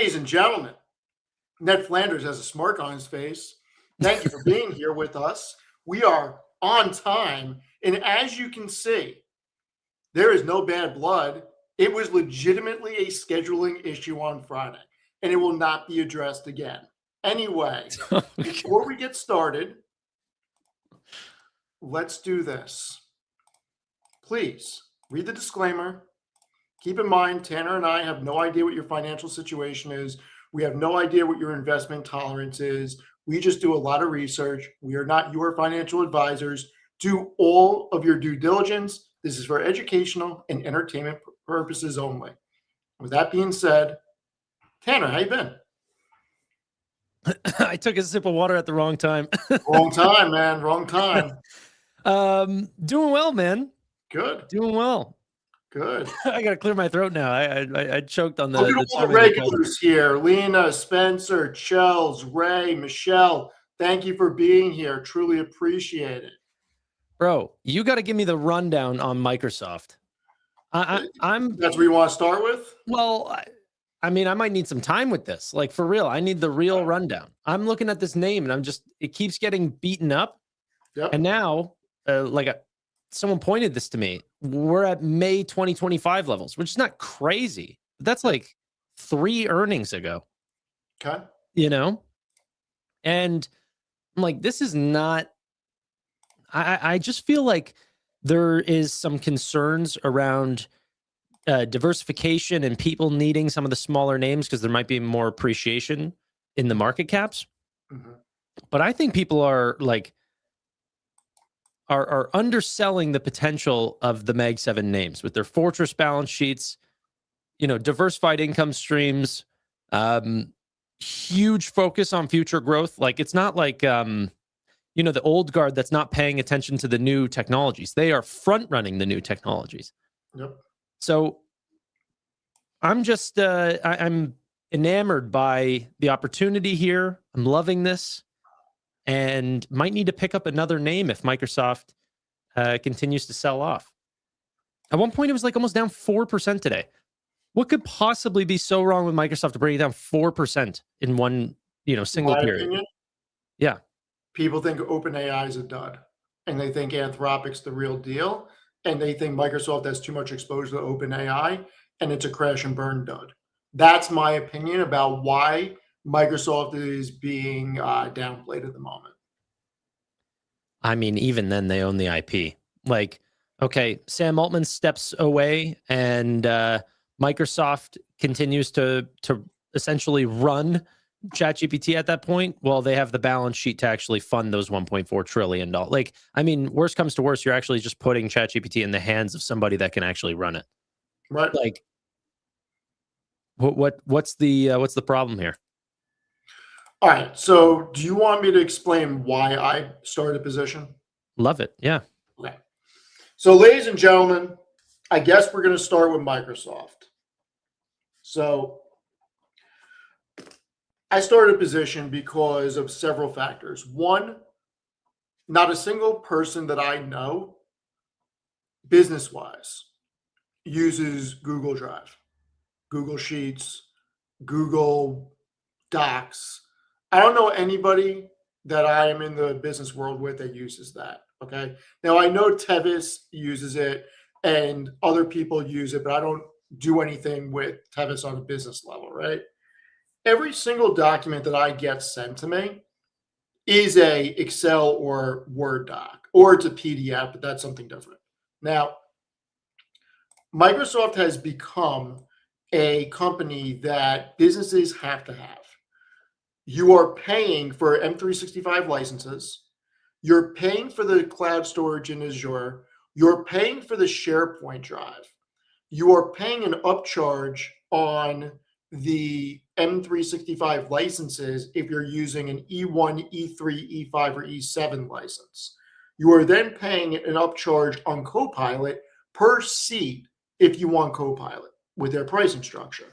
Ladies and gentlemen, Ned Flanders has a smirk on his face. Thank you for being here with us. We are on time. And as you can see, there is no bad blood. It was legitimately a scheduling issue on Friday, and it will not be addressed again. Anyway, before we get started, let's do this. Please read the disclaimer. Keep in mind, Tanner and I have no idea what your financial situation is. We have no idea what your investment tolerance is. We just do a lot of research. We are not your financial advisors. Do all of your due diligence. This is for educational and entertainment purposes only. With that being said, Tanner, how you been? I took a sip of water at the wrong time. Wrong time, man. Wrong time. Doing well, man. Good. Doing well. Good. I gotta clear my throat now. I choked on the. Look at all the regulars here: Lena, Spencer, Chels, Ray, Michelle. Thank you for being here. Truly appreciate it, bro. You got to give me the rundown on Microsoft. I'm. That's where you want to start with. Well, I mean, I might need some time with this. Like for real, I need the real rundown. I'm looking at this name, and it keeps getting beaten up. Yep. And now, someone pointed this to me. We're at May 2025 levels, which is not crazy. That's like 3 earnings ago. Okay. And I'm like, this is not, I just feel like there is some concerns around diversification and people needing some of the smaller names because there might be more appreciation in the market caps. Mm-hmm. But I think people are underselling the potential of the Mag 7 names with their fortress balance sheets, diversified income streams, huge focus on future growth. Like it's not like, the old guard that's not paying attention to the new technologies. They are front running the new technologies. Yep. So I'm just, I'm enamored by the opportunity here. I'm loving this. And might need to pick up another name if Microsoft continues to sell off. At one point, it was like almost down 4% today. What could possibly be so wrong with Microsoft to bring it down 4% in one, single period? Opinion, yeah. People think OpenAI is a dud, and they think Anthropic's the real deal, and they think Microsoft has too much exposure to OpenAI, and it's a crash and burn dud. That's my opinion about why Microsoft is being downplayed at the moment. I mean, even then they own the IP. Like, okay, Sam Altman steps away and Microsoft continues to essentially run ChatGPT at that point. Well, they have the balance sheet to actually fund those $1.4 trillion. Like, I mean, worst comes to worst, you're actually just putting ChatGPT in the hands of somebody that can actually run it. Right. Like, what's the problem here? All right. So do you want me to explain why I started a position? Love it. Yeah. Okay. So ladies and gentlemen, I guess we're going to start with Microsoft. So I started a position because of several factors. One, not a single person that I know business-wise uses Google Drive, Google Sheets, Google Docs. I don't know anybody that I am in the business world with that uses that. Okay. Now I know Tevis uses it and other people use it, but I don't do anything with Tevis on a business level, right? Every single document that I get sent to me is a Excel or Word doc, or it's a PDF, but that's something different. Now, Microsoft has become a company that businesses have to have. You are paying for M365 licenses. You're paying for the cloud storage in Azure. You're paying for the SharePoint drive. You are paying an upcharge on the M365 licenses if you're using an E1, E3, E5, or E7 license. You are then paying an upcharge on Copilot per seat if you want Copilot with their pricing structure.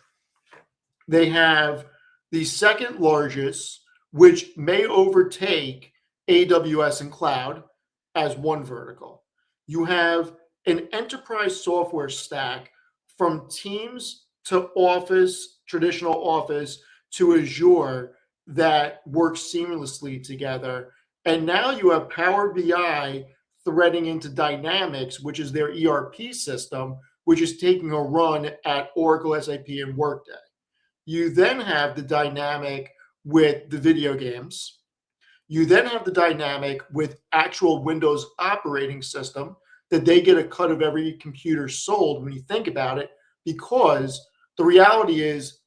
They have the second largest, which may overtake AWS and cloud as one vertical. You have an enterprise software stack from Teams to Office, traditional Office, to Azure that work seamlessly together. And now you have Power BI threading into Dynamics, which is their ERP system, which is taking a run at Oracle, SAP, and Workday. You then have the dynamic with the video games. You then have the dynamic with actual Windows operating system that they get a cut of every computer sold when you think about it, because the reality is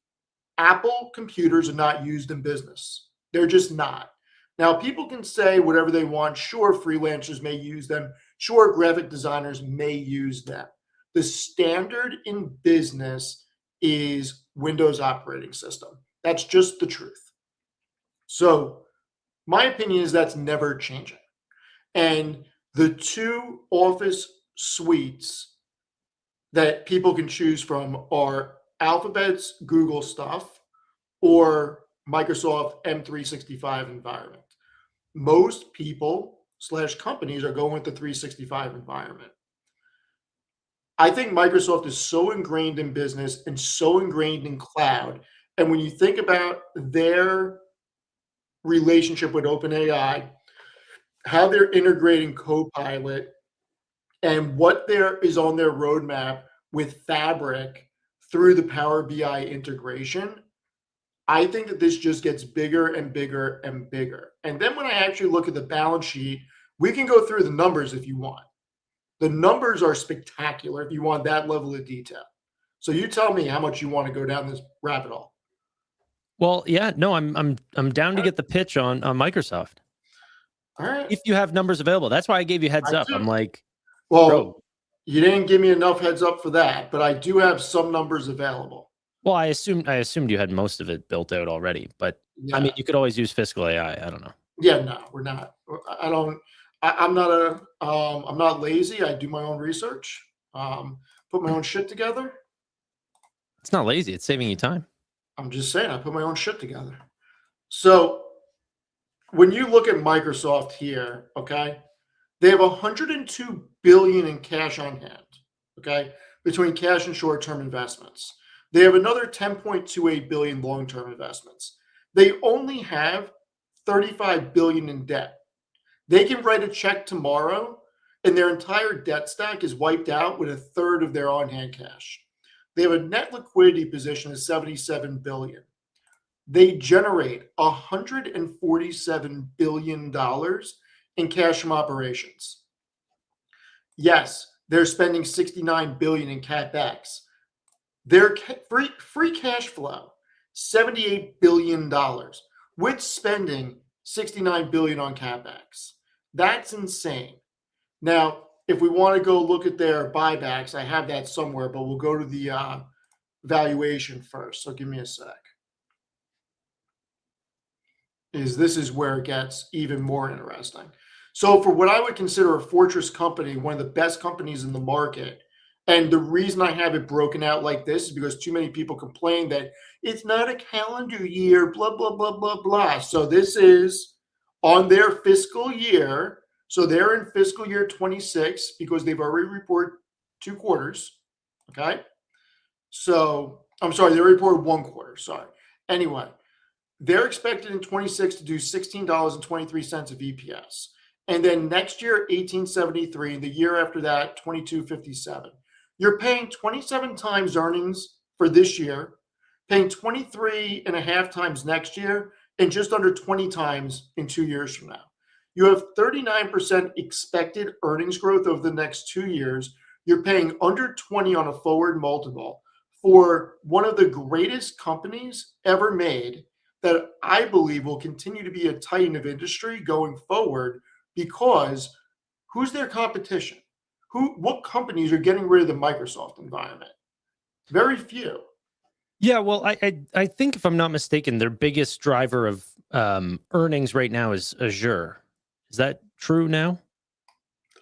Apple computers are not used in business. They're just not. Now, people can say whatever they want. Sure, freelancers may use them. Sure, graphic designers may use them. The standard in business is Windows operating system. That's just the truth. So my opinion is that's never changing. And the two Office suites that people can choose from are Alphabet's Google stuff or Microsoft M365 environment. Most people / companies are going with the 365 environment. I think Microsoft is so ingrained in business and so ingrained in cloud. And when you think about their relationship with OpenAI, how they're integrating Copilot, and what there is on their roadmap with Fabric through the Power BI integration, I think that this just gets bigger and bigger and bigger. And then when I actually look at the balance sheet, we can go through the numbers if you want. The numbers are spectacular if you want that level of detail. So you tell me how much you want to go down this rabbit hole. Well, yeah, no, I'm down to get the pitch on Microsoft. All right. If you have numbers available. That's why I gave you heads up. I'm like, well, bro. You didn't give me enough heads up for that, but I do have some numbers available. Well, I assumed you had most of it built out already, but Yeah. I mean, you could always use Fiscal AI. I don't know. Yeah, no, we're not. I'm not lazy. I do my own research, put my own shit together. It's not lazy. It's saving you time. I'm just saying, I put my own shit together. So when you look at Microsoft here, okay, they have 102 billion in cash on hand, okay, between cash and short-term investments. They have another 10.28 billion long-term investments. They only have 35 billion in debt. They can write a check tomorrow and their entire debt stack is wiped out with a third of their on-hand cash. They have a net liquidity position of 77 billion. They generate $147 billion in cash from operations. Yes, they're spending 69 billion in CapEx. Their free cash flow, $78 billion, with spending 69 billion on CapEx. That's insane. Now, if we want to go look at their buybacks, I have that somewhere, but we'll go to the valuation first. So give me a sec. This is where it gets even more interesting. So for what I would consider a fortress company, one of the best companies in the market, and the reason I have it broken out like this is because too many people complain that it's not a calendar year, blah, blah, blah, blah, blah. So this is on their fiscal year. So they're in fiscal year 26 because they've already reported 2 quarters. Okay. So I'm sorry, they reported 1 quarter. Sorry. Anyway, they're expected in 26 to do $16.23 of EPS. And then next year, 1873, and the year after that, 2257. You're paying 27 times earnings for this year, paying 23 and a half times next year, and just under 20 times in 2 years from now. You have 39% expected earnings growth over the next 2 years. You're paying under 20 on a forward multiple for one of the greatest companies ever made that I believe will continue to be a titan of industry going forward, because who's their competition? What companies are getting rid of the Microsoft environment? Very few. Yeah, well, I think if I'm not mistaken, their biggest driver of earnings right now is Azure. Is that true now?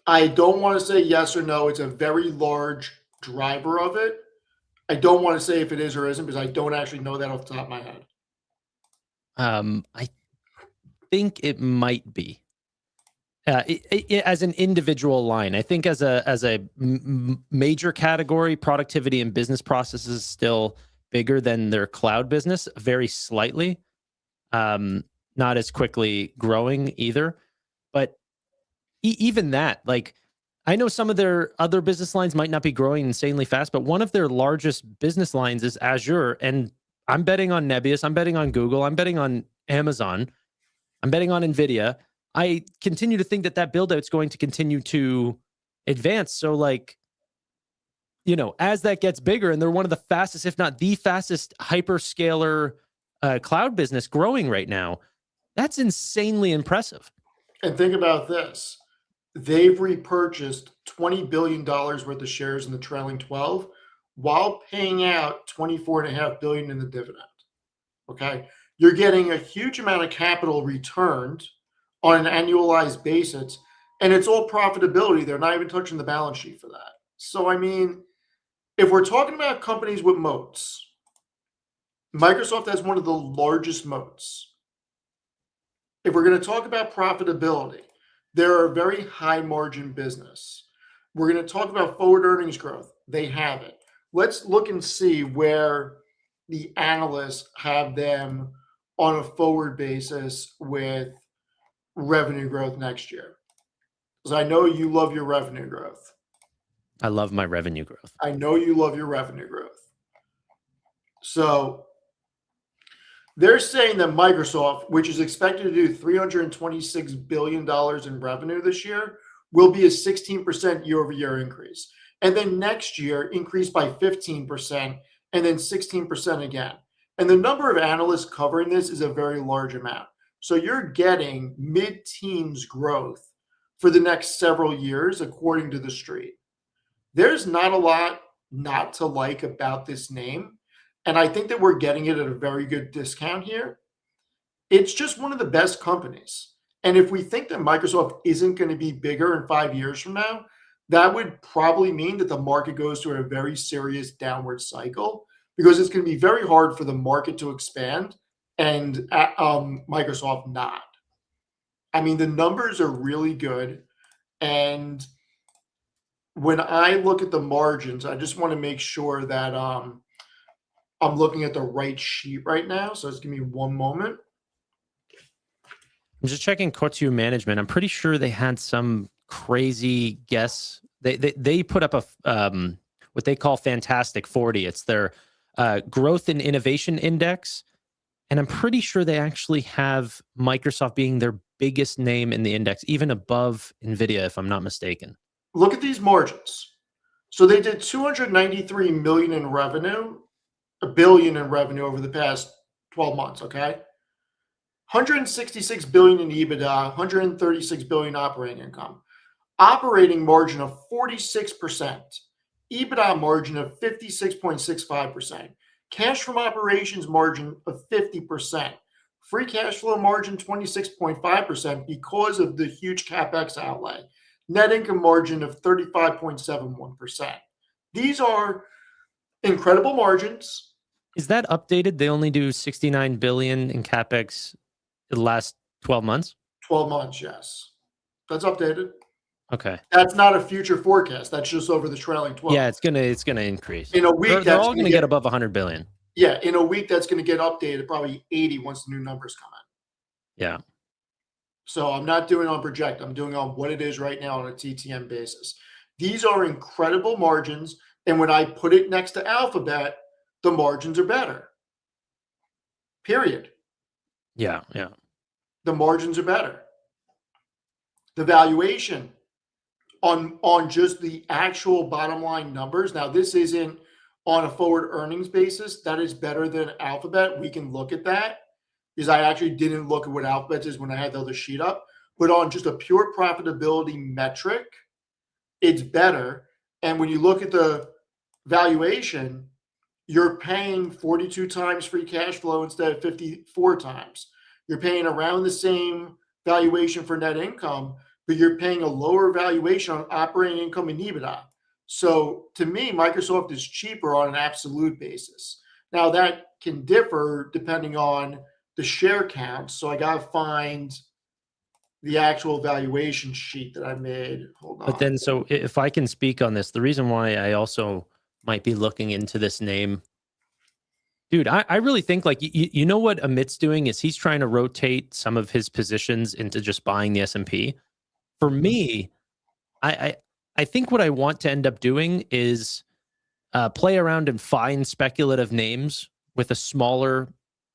I don't want to say yes or no. It's a very large driver of it. I don't want to say if it is or isn't because I don't actually know that off the top of my head. I think it might be. As an individual line, I think as a major category, productivity and business processes still bigger than their cloud business, very slightly. Not as quickly growing either. But even that, like, I know some of their other business lines might not be growing insanely fast, but one of their largest business lines is Azure. And I'm betting on Nebius. I'm betting on Google. I'm betting on Amazon. I'm betting on NVIDIA. I continue to think that that build out is going to continue to advance. So, like, you know, as that gets bigger, and they're one of the fastest, if not the fastest hyperscaler cloud business growing right now, that's insanely impressive. And think about this. They've repurchased $20 billion worth of shares in the trailing 12 while paying out $24.5 billion in the dividend. Okay. You're getting a huge amount of capital returned on an annualized basis, and it's all profitability. They're not even touching the balance sheet for that. So, I mean, if we're talking about companies with moats, Microsoft has one of the largest moats. If we're going to talk about profitability, they're a very high margin business. We're going to talk about forward earnings growth. They have it. Let's look and see where the analysts have them on a forward basis with revenue growth next year. Because I know you love your revenue growth. I love my revenue growth. I know you love your revenue growth. So they're saying that Microsoft, which is expected to do $326 billion in revenue this year, will be a 16% year-over-year increase. And then next year, increase by 15%, and then 16% again. And the number of analysts covering this is a very large amount. So you're getting mid-teens growth for the next several years, according to the street. There's not a lot not to like about this name. And I think that we're getting it at a very good discount here. It's just one of the best companies. And if we think that Microsoft isn't going to be bigger in 5 years from now, that would probably mean that the market goes through a very serious downward cycle, because it's going to be very hard for the market to expand and Microsoft not. I mean, the numbers are really good. And when I look at the margins, I just want to make sure that I'm looking at the right sheet right now. So just give me one moment. I'm just checking Cotu management. I'm pretty sure they had some crazy guess. They put up a what they call Fantastic 40. It's their growth and innovation index. And I'm pretty sure they actually have Microsoft being their biggest name in the index, even above NVIDIA, if I'm not mistaken. Look at these margins. So they did 293 million in revenue, a billion in revenue over the past 12 months, okay? 166 billion in EBITDA, 136 billion operating income. Operating margin of 46%, EBITDA margin of 56.65%, cash from operations margin of 50%, free cash flow margin 26.5% because of the huge CapEx outlay, net income margin of 35.71%. These are incredible margins. Is that updated? They only do 69 billion in CapEx the last 12 months? 12 months, yes. That's updated. Okay. That's not a future forecast. That's just over the trailing 12. Yeah, it's gonna increase. In a week, they're all gonna get above 100 billion. Yeah, in a week that's gonna get updated, probably 80 once the new numbers come in. Yeah. So I'm not doing on project. I'm doing on what it is right now on a TTM basis. These are incredible margins, and when I put it next to Alphabet, the margins are better. Period. Yeah, yeah. The margins are better. The valuation on just the actual bottom line numbers. Now, this isn't on a forward earnings basis. That is better than Alphabet. We can look at that, because I actually didn't look at what Alphabet is when I had the other sheet up. But on just a pure profitability metric, it's better. And when you look at the valuation, you're paying 42 times free cash flow instead of 54 times. You're paying around the same valuation for net income, but you're paying a lower valuation on operating income and EBITDA. So to me, Microsoft is cheaper on an absolute basis. Now, that can differ depending on the share count. So I got to find the actual valuation sheet that I made. Hold on. But then, so if I can speak on this, the reason why I also might be looking into this name Dude, I really think like you know what Amit's doing is he's trying to rotate some of his positions into just buying the S&P. For me, I I think what I want to end up doing is play around and find speculative names with a smaller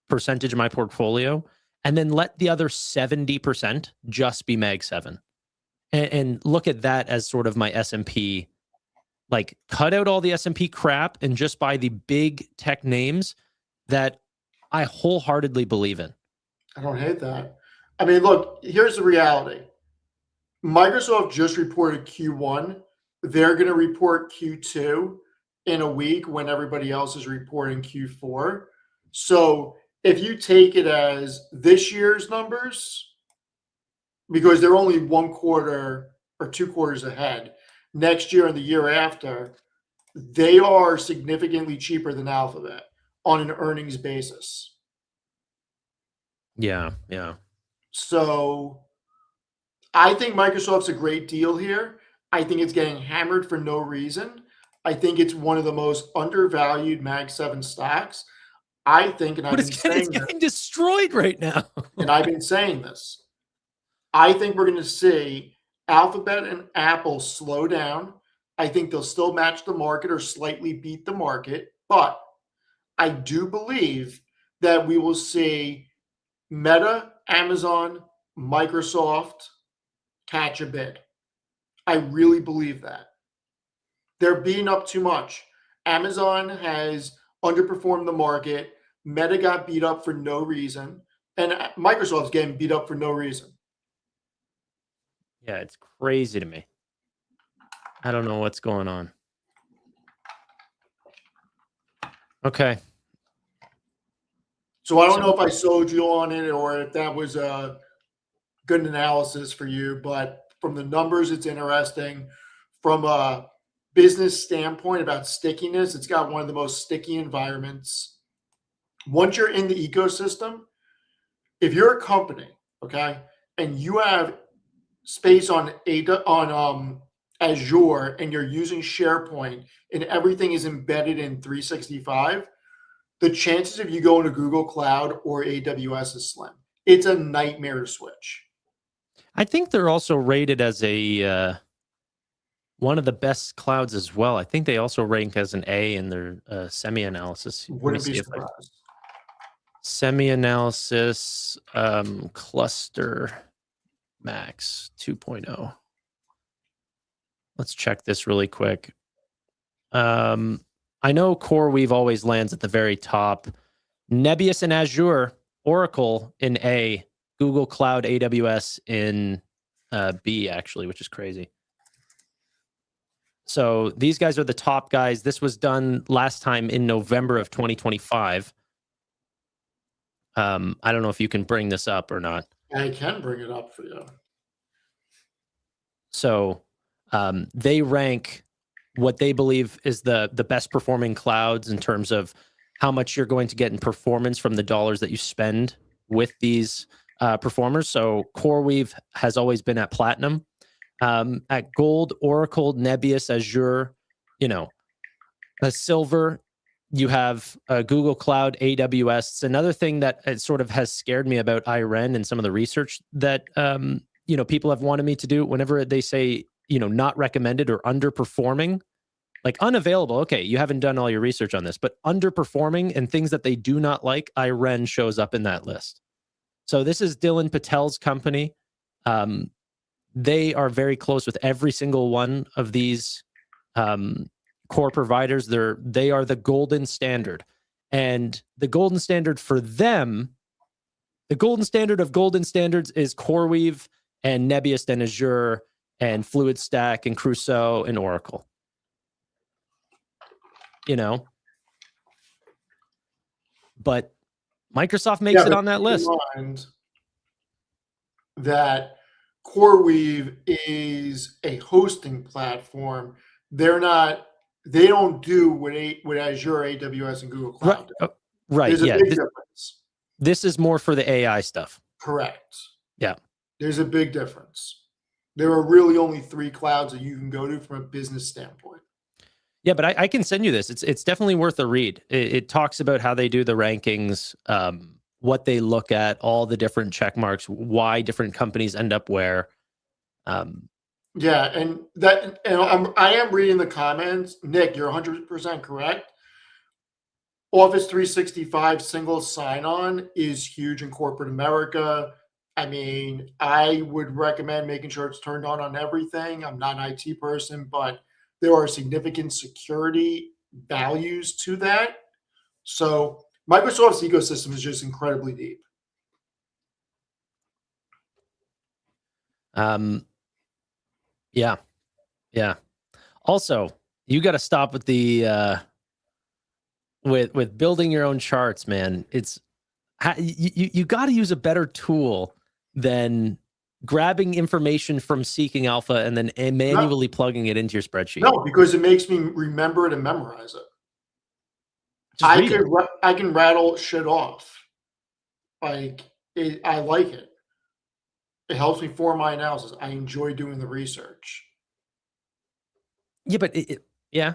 percentage of my portfolio, and then let the other 70% just be Mag 7, and look at that as sort of my S&P. Like, cut out all the S&P crap and just buy the big tech names that I wholeheartedly believe in. I don't hate that. I mean, look, here's the reality. Microsoft just reported Q1. They're going to report Q2 in a week when everybody else is reporting Q4. So if you take it as this year's numbers, because they're only 1 quarter or 2 quarters ahead, next year and the year after, they are significantly cheaper than Alphabet on an earnings basis. Yeah. So I think Microsoft's a great deal here. I think it's getting hammered for no reason. I think it's one of the most undervalued Mag 7 stocks. I think, and I've But been saying this, getting destroyed right now. and I've been saying this, I think we're going to see Alphabet and Apple slow down. I think they'll still match the market or slightly beat the market, but I do believe that we will see Meta, Amazon, Microsoft catch a bid. I really believe that. They're beating up too much. Amazon has underperformed the market. Meta got beat up for no reason. And Microsoft's getting beat up for no reason. Yeah, it's crazy to me. I don't know what's going on. Okay. So I don't know if I sold you on it or if that was a good analysis for you, but from the numbers, it's interesting. From a business standpoint about stickiness, it's got one of the most sticky environments. Once you're in the ecosystem, if you're a company, okay, and you have space on Azure and you're using SharePoint and everything is embedded in 365, the chances of you going to Google Cloud or AWS is slim. It's a nightmare to switch. I think they're also rated as a one of the best clouds as well. I think they also rank as an A in their semi-analysis. Wouldn't be surprised. Semi-analysis cluster max 2.0. Let's check this really quick. I know CoreWeave always lands at the very top. Nebius in Azure, Oracle in A, Google Cloud, AWS in B, actually, which is crazy. So these guys are the top guys. This was done last time in November of 2025. I don't know if you can bring this up or not. I can bring it up for you. So they rank what they believe is the best performing clouds in terms of how much you're going to get in performance from the dollars that you spend with these performers. So CoreWeave has always been at platinum. At gold, Oracle, Nebius, Azure, silver, you have Google Cloud, AWS. It's another thing that it sort of has scared me about IREN and some of the research that people have wanted me to do. Whenever they say not recommended or underperforming, like unavailable, okay, you haven't done all your research on this, but underperforming and things that they do not like, IREN shows up in that list. So this is Dylan Patel's company. They are very close with every single one of these core providers. They are the golden standard. And the golden standard for them, the golden standard of golden standards is CoreWeave and Nebius and Azure and FluidStack and Crusoe and Oracle. But Microsoft makes it on that list. Mind that CoreWeave is a hosting platform. They don't do what Azure, AWS, and Google Cloud do. Right. There's a big difference. This is more for the AI stuff. Correct. Yeah. There's a big difference. There are really only 3 clouds that you can go to from a business standpoint. Yeah, but I can send you this. It's definitely worth a read. It talks about how they do the rankings, what they look at, all the different check marks, why different companies end up where. Yeah, and that and I am reading the comments. Nick, you're 100% correct. Office 365 single sign-on is huge in corporate America. I mean, I would recommend making sure it's turned on everything. I'm not an IT person, but there are significant security values to that. So Microsoft's ecosystem is just incredibly deep. Yeah, yeah. Also, you got to stop with the with building your own charts, man. It's you got to use a better tool than grabbing information from Seeking Alpha and then No, manually plugging it into your spreadsheet. no, because it makes me remember it and memorize it. Just read it. I can rattle shit off. Like I like it. It helps me form my analysis. I enjoy doing the research. Yeah, but yeah.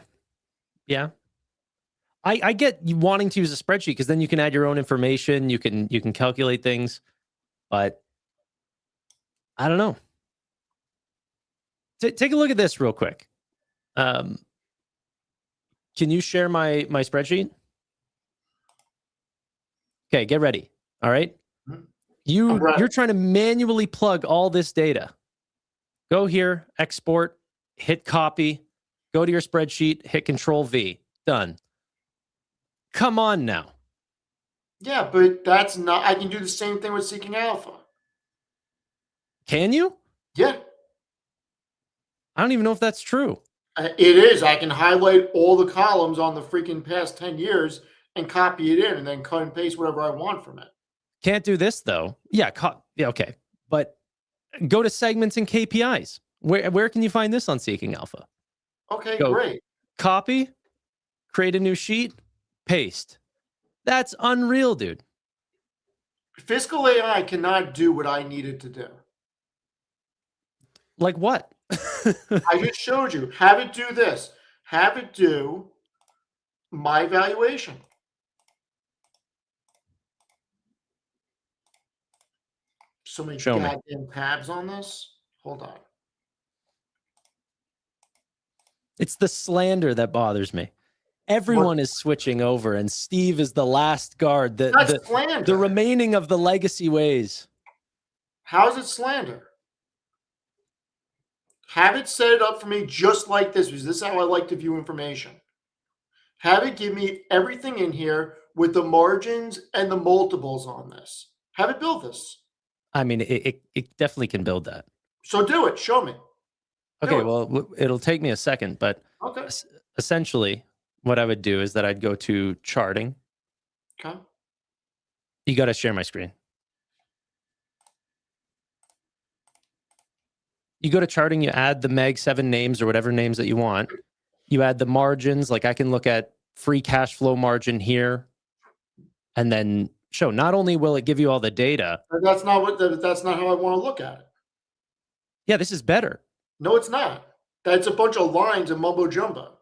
I get you wanting to use a spreadsheet because then you can add your own information. You can calculate things, but I don't know. Take a look at this real quick. Can you share my spreadsheet? Okay, get ready. All right. Mhm. You're trying to manually plug all this data. Go here, export, hit copy, go to your spreadsheet, hit Control V. Done. Come on now. Yeah, but that's not. I can do the same thing with Seeking Alpha. Can you? Yeah, I don't even know if that's true. it is. I can highlight all the columns on the freaking past 10 years and copy it in, and then cut and paste whatever I want from it. Can't do this though. Yeah, yeah, okay. But go to segments and KPIs. Where can you find this on Seeking Alpha? Okay, Go great. copy, create a new sheet, paste. That's unreal, dude. Fiscal AI cannot do what I needed to do. Like what? I just showed you. Have it do this. Have it do my valuation. So many Show me. goddamn tabs on this. Hold on. It's the slander that bothers me. Everyone is switching over, and Steve is the last guard. That's slander. The remaining of the legacy ways. How is it slander? Have it set it up for me just like this, because this is how I like to view information. Have it give me everything in here with the margins and the multiples on this. Have it build this. I mean, it definitely can build that. So do it. Show me. Okay, well, it'll take me a second, but okay. Essentially, what I would do is that I'd go to charting. Okay. You got to share my screen. You go to charting, you add the Meg 7 names or whatever names that you want. You add the margins. Like I can look at free cash flow margin here and then show. Not only will it give you all the data. But that's not how I want to look at it. Yeah, this is better. No, it's not. That's a bunch of lines and mumbo jumbo.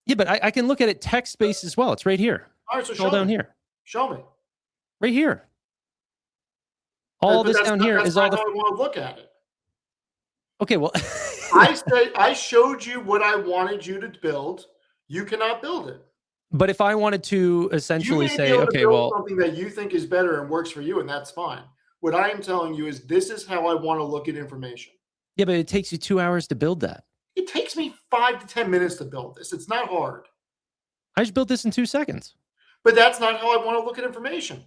Yeah, but I can look at it text-based as well. It's right here. All right, so Scroll down here. Show me. Right here. All this down here is all the. I want to look at it. Okay, well, I showed you what I wanted you to build. You cannot build it. But if I wanted to essentially say, okay, well, something that you think is better and works for you, and that's fine. What I am telling you is this is how I want to look at information. Yeah, but it takes you 2 hours to build that. It takes me 5 to 10 minutes to build this. It's not hard. I just built this in 2 seconds. But that's not how I want to look at information.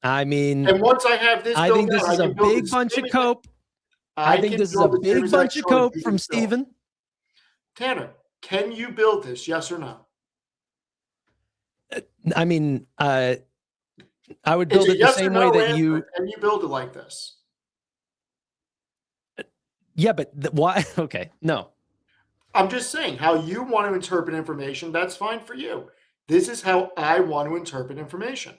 I mean, and once I have this, I think this is a big bunch of cope. I think this is a big bunch of cope from Steven. Tanner, can you build this? Yes or no? I mean, I would build it the same way that you. Can you build it like this? Yeah, but why? Okay, no. I'm just saying how you want to interpret information. That's fine for you. This is how I want to interpret information.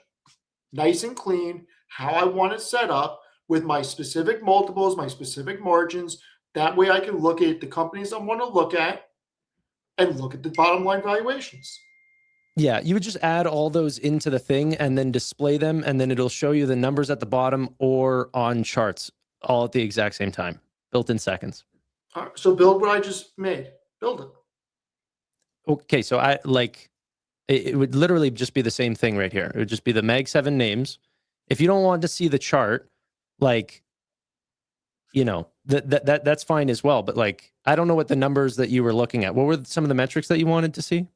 Nice and clean, how I want it set up with my specific multiples, my specific margins. That way I can look at the companies I want to look at and look at the bottom line valuations. Yeah, you would just add all those into the thing and then display them, and then it'll show you the numbers at the bottom or on charts all at the exact same time, built in seconds. All right, so build what I just made. Build it. Okay, so I like it would literally just be the same thing right here. It would just be the Mag 7 names. If you don't want to see the chart, like, you know, that's fine as well. But like, I don't know what the numbers that you were looking at. What were some of the metrics that you wanted to see?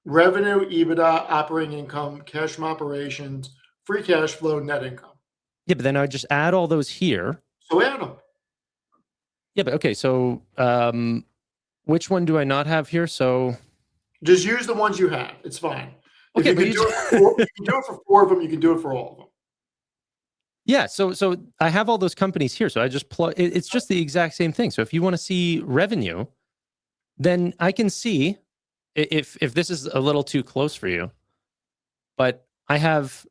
Revenue, EBITDA, operating income, cash from operations, free cash flow, net income. Yeah, but then I would just add all those here. So add them. Yeah, but okay, so which one do I not have here? So Just use the ones you have. It's fine. Okay, if you can do it for 4 of them, you can do it for all of them. yeah, so I have all those companies here. So I just plug it's just the exact same thing. So if you want to see revenue, then I can see if this is a little too close for you, but I have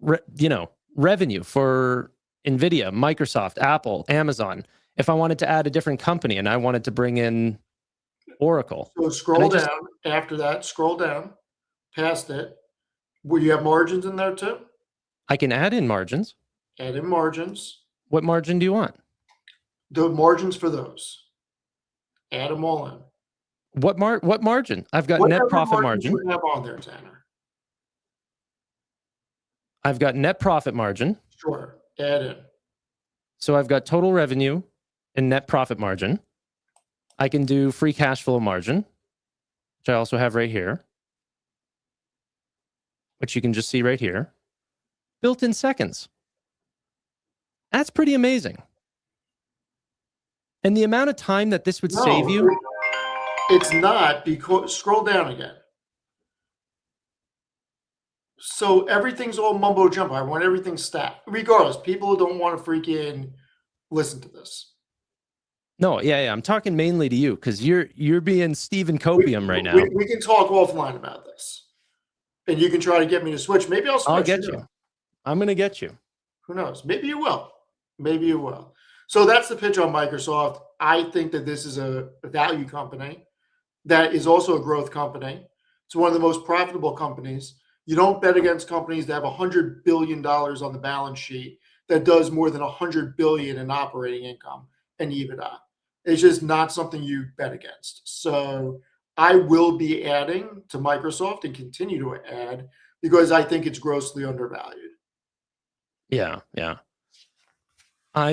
revenue for Nvidia, Microsoft, Apple, Amazon. If I wanted to add a different company and I wanted to bring in Oracle. So scroll down. After that, scroll down past it. Will you have margins in there too? I can add in margins. Add in margins. What margin do you want? The margins for those. Add them all in. What margin? I've got Whatever net profit margin. You have on there, Tanner. I've got net profit margin. Sure. Add in. So I've got total revenue and net profit margin. I can do free cash flow margin, which I also have right here, which you can just see right here, built in seconds. That's pretty amazing. And the amount of time that this would save you. It's not, because scroll down again. So everything's all mumbo jumbo. I want everything stacked. Regardless, people don't want to freaking listen to this. No, yeah. I'm talking mainly to you because you're being Stephen Copium right now. We can talk offline about this, and you can try to get me to switch. Maybe I'll switch. I'll get you. I'm going to get you. Who knows? Maybe you will. Maybe you will. So that's the pitch on Microsoft. I think that this is a value company that is also a growth company. It's one of the most profitable companies. You don't bet against companies that have $100 billion on the balance sheet that does more than $100 billion in operating income and EBITDA. It's just not something you bet against. So I will be adding to Microsoft and continue to add because I think it's grossly undervalued. Yeah. I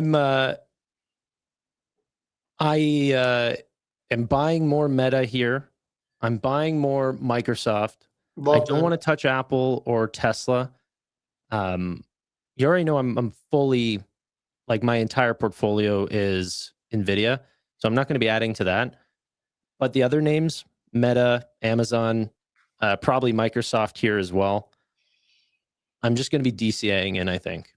am buying more Meta here. I'm buying more Microsoft. I don't want to touch Apple or Tesla. You already know I'm fully, like, my entire portfolio is Nvidia, so I'm not going to be adding to that. But the other names, Meta, Amazon, probably Microsoft here as well, I'm just going to be DCAing in, I think.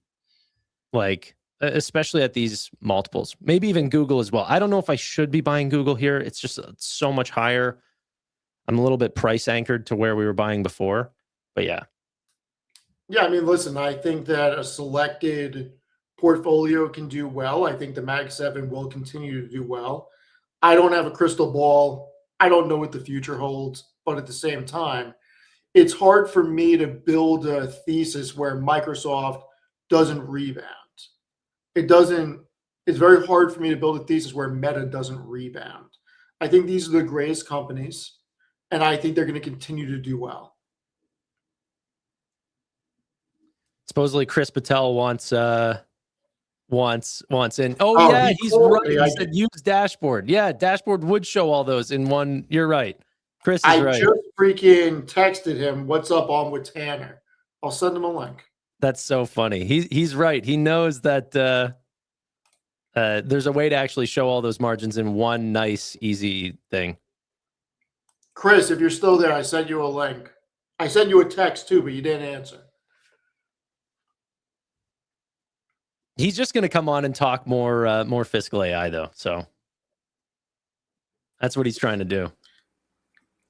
Like, especially at these multiples. Maybe even Google as well. I don't know if I should be buying Google here. It's just so much higher. I'm a little bit price anchored to where we were buying before. But yeah. Yeah, I mean, listen, I think that a selected portfolio can do well. I think the Mag 7 will continue to do well. I don't have a crystal ball. I don't know what the future holds. But at the same time, it's hard for me to build a thesis where Microsoft doesn't rebound. It's very hard for me to build a thesis where Meta doesn't rebound. I think these are the greatest companies, and I think they're going to continue to do well. Supposedly Chris Patel wants in. Oh yeah, he's right. He said use dashboard. Yeah, dashboard would show all those in one. You're right. Chris is right. I just freaking texted him, "What's up on with Tanner?" I'll send him a link. That's so funny. He's right. He knows that there's a way to actually show all those margins in one nice, easy thing. Chris, if you're still there, I sent you a link. I sent you a text too, but you didn't answer. He's just going to come on and talk more fiscal AI though. So that's what he's trying to do.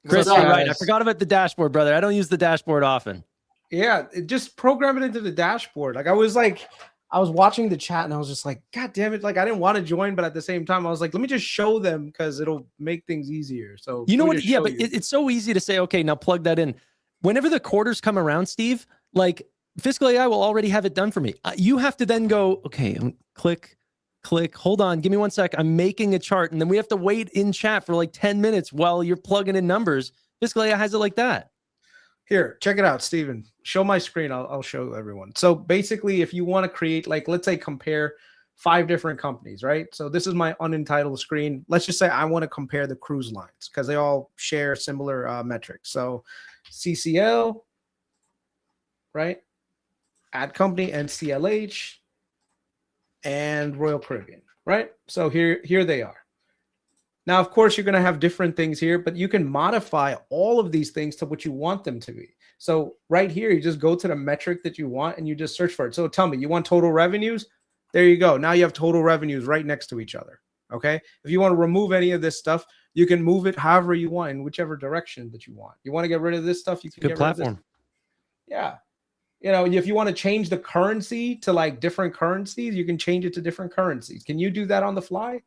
Chris, you're right. I forgot about the dashboard, brother. I don't use the dashboard often. Yeah, just program it into the dashboard. Like I was like, I was watching the chat and I was just like, God damn it. Like, I didn't want to join, but at the same time, I was like, let me just show them because it'll make things easier. So you know what? Yeah, but it's so easy to say, okay, now plug that in. Whenever the quarters come around, Steve, like Fiscal AI will already have it done for me. You have to then go, okay, click, hold on, give me 1 sec. I'm making a chart. And then we have to wait in chat for like 10 minutes while you're plugging in numbers. Fiscal AI has it like that. Here, check it out, Steven. Show my screen. I'll show everyone. So basically, if you want to create, like, let's say compare 5 different companies, right? So this is my unentitled screen. Let's just say I want to compare the cruise lines because they all share similar metrics. So CCL, right? Ad company and CLH and Royal Caribbean, right? So here they are. Now, of course, you're going to have different things here, but you can modify all of these things to what you want them to be. So right here, you just go to the metric that you want and you just search for it. So tell me, you want total revenues? There you go. Now you have total revenues right next to each other. Okay. If you want to remove any of this stuff, you can move it however you want in whichever direction that you want. You want to get rid of this stuff, you can get rid of this. Yeah. You know, if you want to change the currency to like different currencies, you can change it to different currencies. Can you do that on the fly?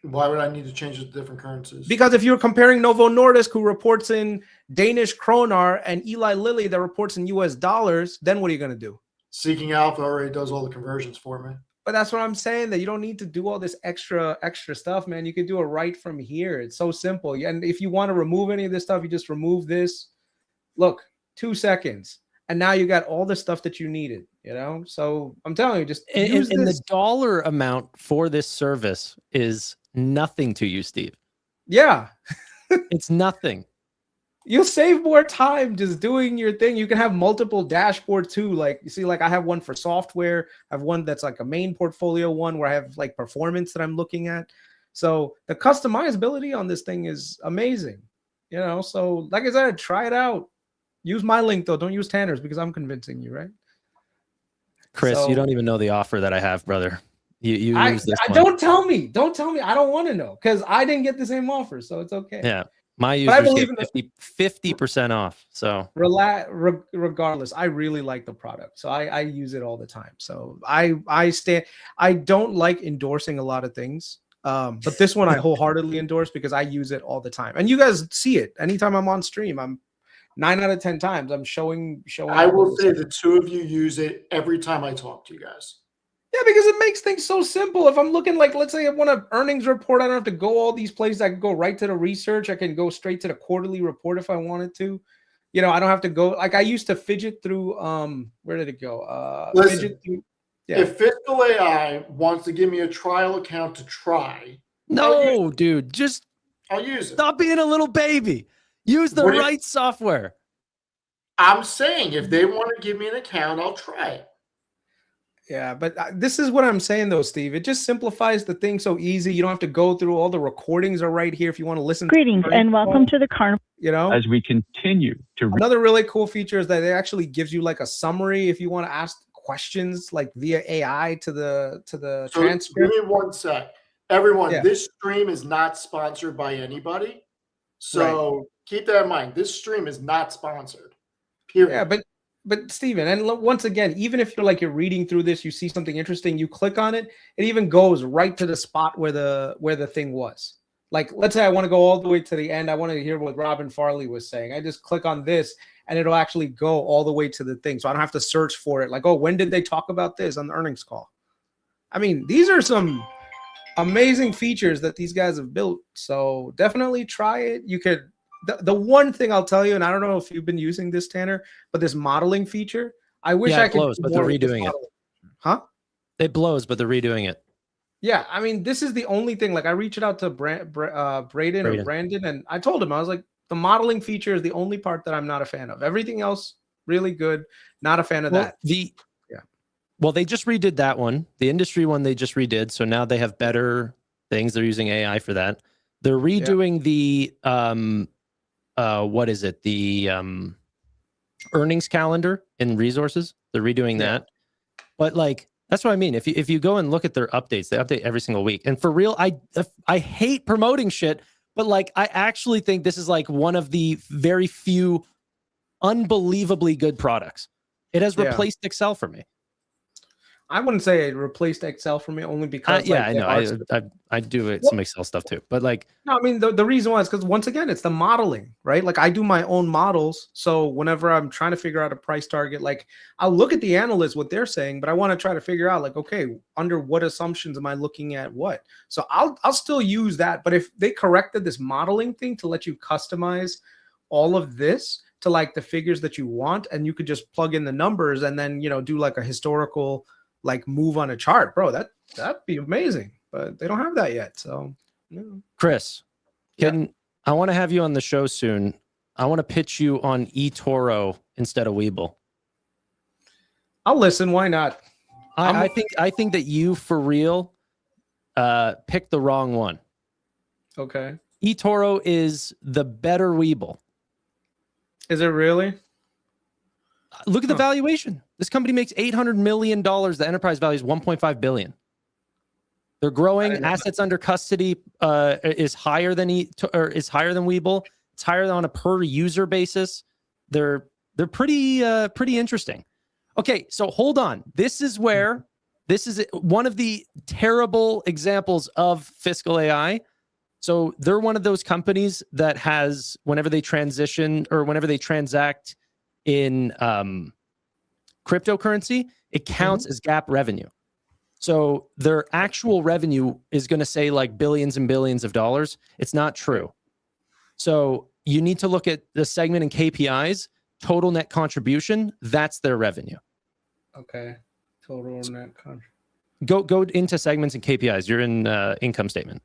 Why would I need to change it to different currencies? Because if you're comparing Novo Nordisk, who reports in Danish kroner, and Eli Lilly that reports in US dollars, then what are you going to do? Seeking Alpha already does all the conversions for me. But that's what I'm saying, that you don't need to do all this extra stuff, man. You can do it right from here. It's so simple. And if you want to remove any of this stuff, you just remove this. Look, 2 seconds. And now you got all the stuff that you needed, you know? So I'm telling you, just use this. And the dollar amount for this service is nothing to you, Steve. Yeah. It's nothing. You'll save more time just doing your thing. You can have multiple dashboards too. Like, you see, like I have one for software. I have one that's like a main portfolio one where I have like performance that I'm looking at. So the customizability on this thing is amazing, you know? So like I said, try it out. Use my link though. Don't use Tanner's because I'm convincing you, right? Chris, you don't even know the offer that I have, brother. You use this one. Don't tell me. Don't tell me. I don't want to know because I didn't get the same offer, so it's okay. Yeah, my users get 50% off. So regardless, I really like the product, so I use it all the time. So I don't like endorsing a lot of things, but this one I wholeheartedly endorse because I use it all the time, and you guys see it anytime I'm on stream. I'm 9 out of 10 times I'm showing. I will say the two of you use it every time I talk to you guys. Yeah, because it makes things so simple. If I'm looking, like, let's say I want an earnings report, I don't have to go all these places. I can go right to the research. I can go straight to the quarterly report if I wanted to. You know, I don't have to go. Like I used to fidget through. Where did it go? Listen, fidget through, yeah. If Fiscal AI wants to give me a trial account to try, no, dude, just I'll use it. Stop being a little baby. Use the right software. I'm saying if they want to give me an account, I'll try it. Yeah, but this is what I'm saying, though, Steve. It just simplifies the thing so easy. You don't have to go through all the recordings are right here if you want to listen. Greetings and welcome to the Carnival. You know, as we continue to. Another really cool feature is that it actually gives you like a summary if you want to ask questions like via AI to the transcript. Give me 1 sec. Everyone, This stream is not sponsored by anybody. So keep that in mind. This stream is not sponsored. Period. Yeah, but Steven, and once again, even if you're reading through this, you see something interesting, you click on it, it even goes right to the spot where the thing was. Like, let's say I want to go all the way to the end. I want to hear what Robin Farley was saying. I just click on this and it'll actually go all the way to the thing. So I don't have to search for it. Like, oh, when did they talk about this on the earnings call? I mean, these are some amazing features that these guys have built. So definitely try it. You could. The one thing I'll tell you, and I don't know if you've been using this, Tanner, but this modeling feature, I wish I could. Blows, but they're redoing it. Huh? It blows, but they're redoing it. Yeah, I mean, this is the only thing. Like, I reached out to Brandon, and I told him, I was like, the modeling feature is the only part that I'm not a fan of. Everything else, really good. Not a fan of that. Well, they just redid that one. The industry one they just redid. So now they have better things. They're using AI for that. They're redoing the what is it? The earnings calendar in resources. They're redoing that. But like, that's what I mean. If you go and look at their updates, they update every single week. And for real, I hate promoting shit, but like, I actually think this is like one of the very few unbelievably good products. It has replaced Excel for me. I wouldn't say it replaced Excel for me only because Yeah, like I there are know. I do Well- some Excel stuff too, but like, No, I mean the reason why is because once again it's the modeling, right? Like I do my own models, so whenever I'm trying to figure out a price target, like I'll look at the analysts what they're saying, but I want to try to figure out like, okay, under what assumptions am I looking at what? So I'll still use that, but if they corrected this modeling thing to let you customize all of this to like the figures that you want, and you could just plug in the numbers and then do like a historical like move on a chart, bro, that'd be amazing. But they don't have that yet, so. Yeah. Chris, I want to have you on the show soon. I want to pitch you on eToro instead of Webull. I'll listen. Why not? I think that you for real picked the wrong one. Okay. eToro is the better Webull. Is it really? Look at the valuation. This company makes $800 million. The enterprise value is $1.5 billion. They're growing. Assets under custody is higher than Webull. It's higher on a per user basis. They're pretty interesting. Okay, so hold on. This is one of the terrible examples of fiscal AI. So they're one of those companies that has, whenever they transition or whenever they transact in cryptocurrency, it counts as GAAP revenue. So their actual revenue is going to say like billions and billions of dollars. It's not true. So you need to look at the segment and KPIs, total net contribution. That's their revenue. Okay. Total net contribution. Go into segments and KPIs. You're in income statement.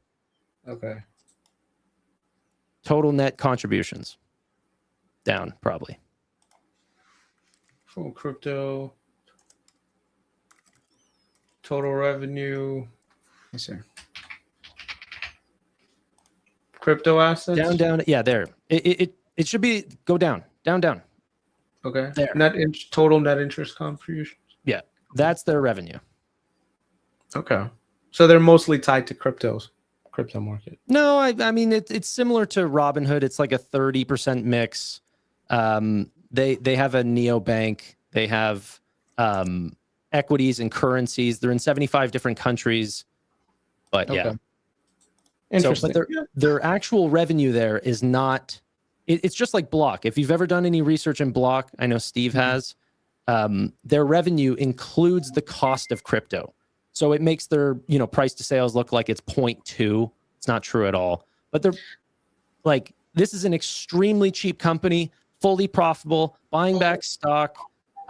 Okay. Total net contributions. Down, probably. Full crypto. Total revenue. Yes, sir. Crypto assets. Down. Yeah, there. It should be go down. Okay. There. Total net interest contributions. Yeah, that's their revenue. Okay. So they're mostly tied to crypto market. No, I mean it's similar to Robinhood. It's like a 30% mix. They have a neobank. They have equities and currencies. They're in 75 different countries. But Okay. yeah. Interesting. So, but their actual revenue there is not. It's just like Block. If you've ever done any research in Block, I know Steve has. Their revenue includes the cost of crypto. So it makes their price to sales look like it's 0.2. It's not true at all. But they're like, this is an extremely cheap company, fully profitable, buying back stock.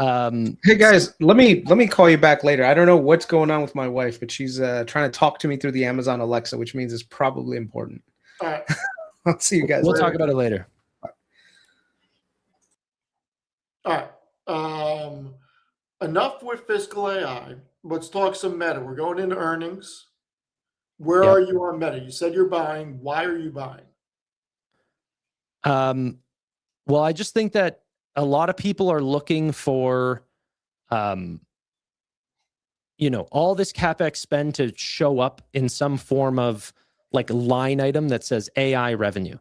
Hey guys, let me call you back later. I don't know what's going on with my wife, but she's trying to talk to me through the Amazon Alexa, which means it's probably important. All right. I'll see you guys. We'll later. talk about it later. All right. Enough with fiscal AI. Let's talk some Meta. We're going into earnings. Where Yep. are you on Meta? You said you're buying. Why are you buying? Well, I just think that a lot of people are looking for, all this CapEx spend to show up in some form of like line item that says AI revenue.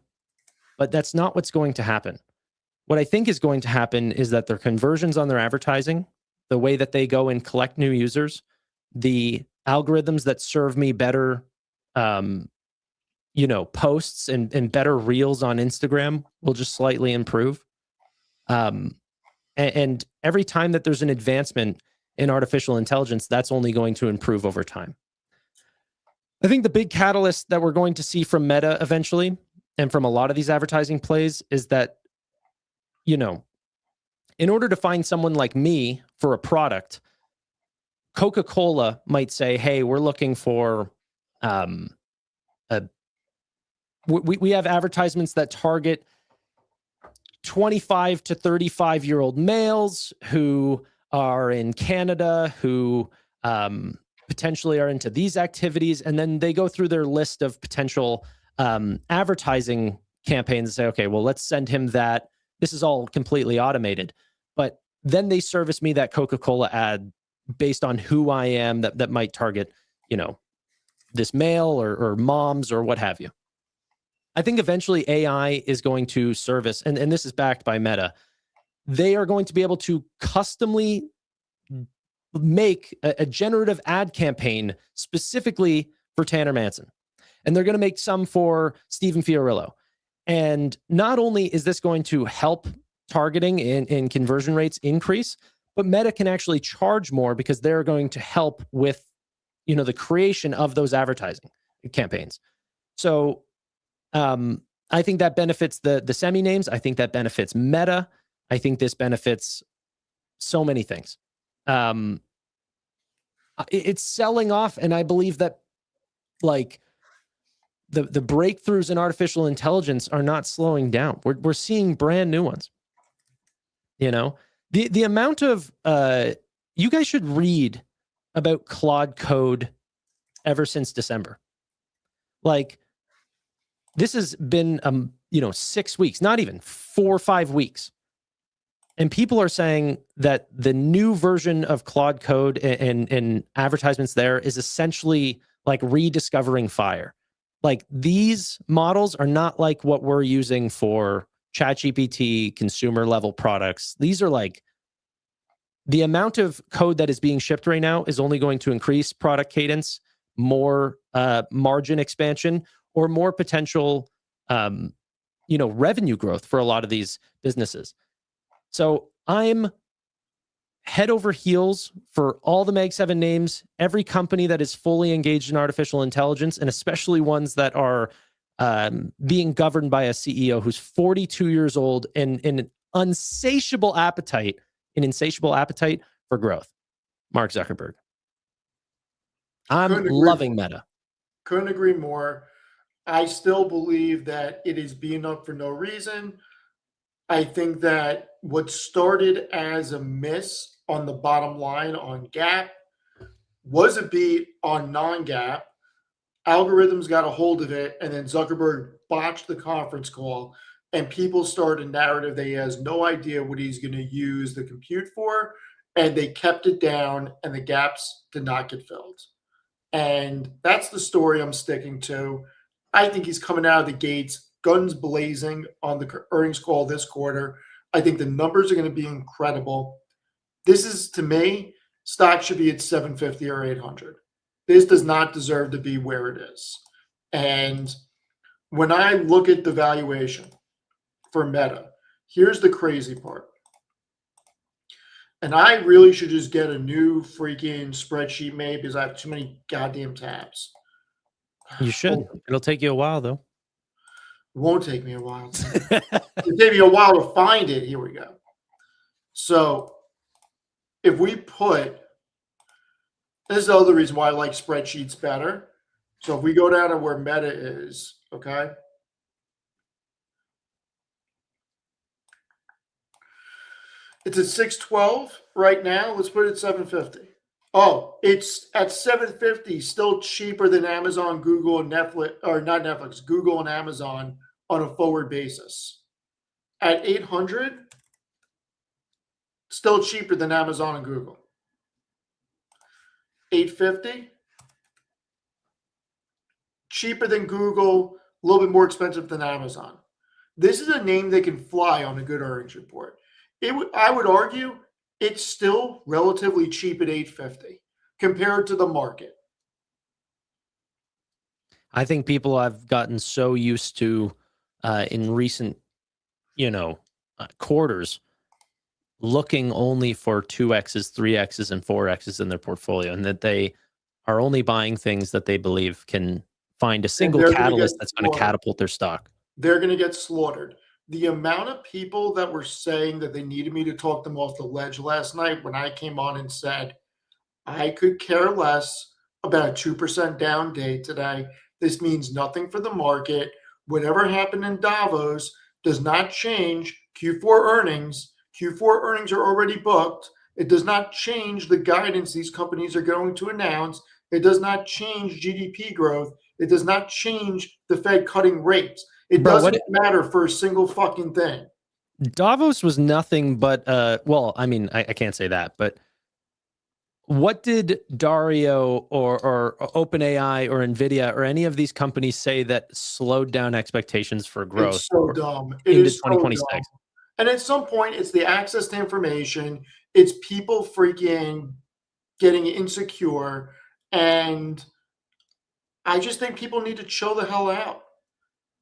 But that's not what's going to happen. What I think is going to happen is that their conversions on their advertising, the way that they go and collect new users, the algorithms that serve me better, posts and better reels on Instagram will just slightly improve. And every time that there's an advancement in artificial intelligence, that's only going to improve over time. I think the big catalyst that we're going to see from Meta eventually, and from a lot of these advertising plays, is that, in order to find someone like me for a product, Coca-Cola might say, hey, we're looking for, we have advertisements that target 25 to 35-year-old males who are in Canada, who potentially are into these activities. And then they go through their list of potential advertising campaigns and say, okay, well, let's send him that. This is all completely automated. But then they service me that Coca-Cola ad based on who I am that might target, this male or moms or what have you. I think eventually AI is going to service, and this is backed by Meta. They are going to be able to customly make a generative ad campaign specifically for Tanner Manson. And they're going to make some for Stephen Fiorillo. And not only is this going to help targeting and conversion rates increase, but Meta can actually charge more because they're going to help with, the creation of those advertising campaigns. So I think that benefits the semi names. I think that benefits Meta. I think this benefits so many things. It's selling off, and I believe that like the breakthroughs in artificial intelligence are not slowing down. We're seeing brand new ones. The amount of you guys should read about Claude Code ever since December. Like, this has been 6 weeks, not even 4 or 5 weeks. And people are saying that the new version of Claude Code and advertisements there is essentially like rediscovering fire. Like, these models are not like what we're using for ChatGPT consumer level products. These are like, the amount of code that is being shipped right now is only going to increase product cadence, more margin expansion, or more potential revenue growth for a lot of these businesses. So I'm head over heels for all the Mag 7 names, every company that is fully engaged in artificial intelligence, and especially ones that are being governed by a CEO who's 42 years old and an insatiable appetite for growth. Mark Zuckerberg. I'm loving Meta. Couldn't agree more. I still believe that it is being up for no reason. I think that what started as a miss on the bottom line on GAAP was a beat on non-GAAP. Algorithms got a hold of it, and then Zuckerberg botched the conference call, and people started a narrative that he has no idea what he's going to use the compute for, and they kept it down, and the gaps did not get filled. And that's the story I'm sticking to. I think he's coming out of the gates, guns blazing on the earnings call this quarter. I think the numbers are going to be incredible. This is, to me, stock should be at 750 or 800. This does not deserve to be where it is. And when I look at the valuation for Meta, here's the crazy part. And I really should just get a new freaking spreadsheet made because I have too many goddamn tabs. You should. It'll take you a while, though. It won't take me a while. It'll take me a while to find it. Here we go. So if we put, this is the other reason why I like spreadsheets better. So if we go down to where Meta is, okay? It's at 612 right now. Let's put it at 750. Oh, it's at 750, still cheaper than Amazon, Google, and Netflix, or not Netflix, Google and Amazon on a forward basis. At 800, still cheaper than Amazon and Google. 850, cheaper than Google, a little bit more expensive than Amazon. This is a name that can fly on a good earnings report. I would argue it's still relatively cheap at 850 compared to the market. I think people have gotten so used to in recent, quarters, looking only for 2Xs, 3Xs, and 4Xs in their portfolio, and that they are only buying things that they believe can find a single catalyst that's going to catapult their stock. They're going to get slaughtered. The amount of people that were saying that they needed me to talk them off the ledge last night when I came on and said, I could care less about a 2% down day today. This means nothing for the market. Whatever happened in Davos does not change Q4 earnings. Q4 earnings are already booked. It does not change the guidance these companies are going to announce. It does not change GDP growth. It does not change the Fed cutting rates. It doesn't matter for a single fucking thing. Davos was nothing but, I can't say that, but what did Dario or OpenAI or NVIDIA or any of these companies say that slowed down expectations for growth? It's so dumb. It is 2026. So dumb. And at some point, it's the access to information. It's people freaking getting insecure, and I just think people need to chill the hell out.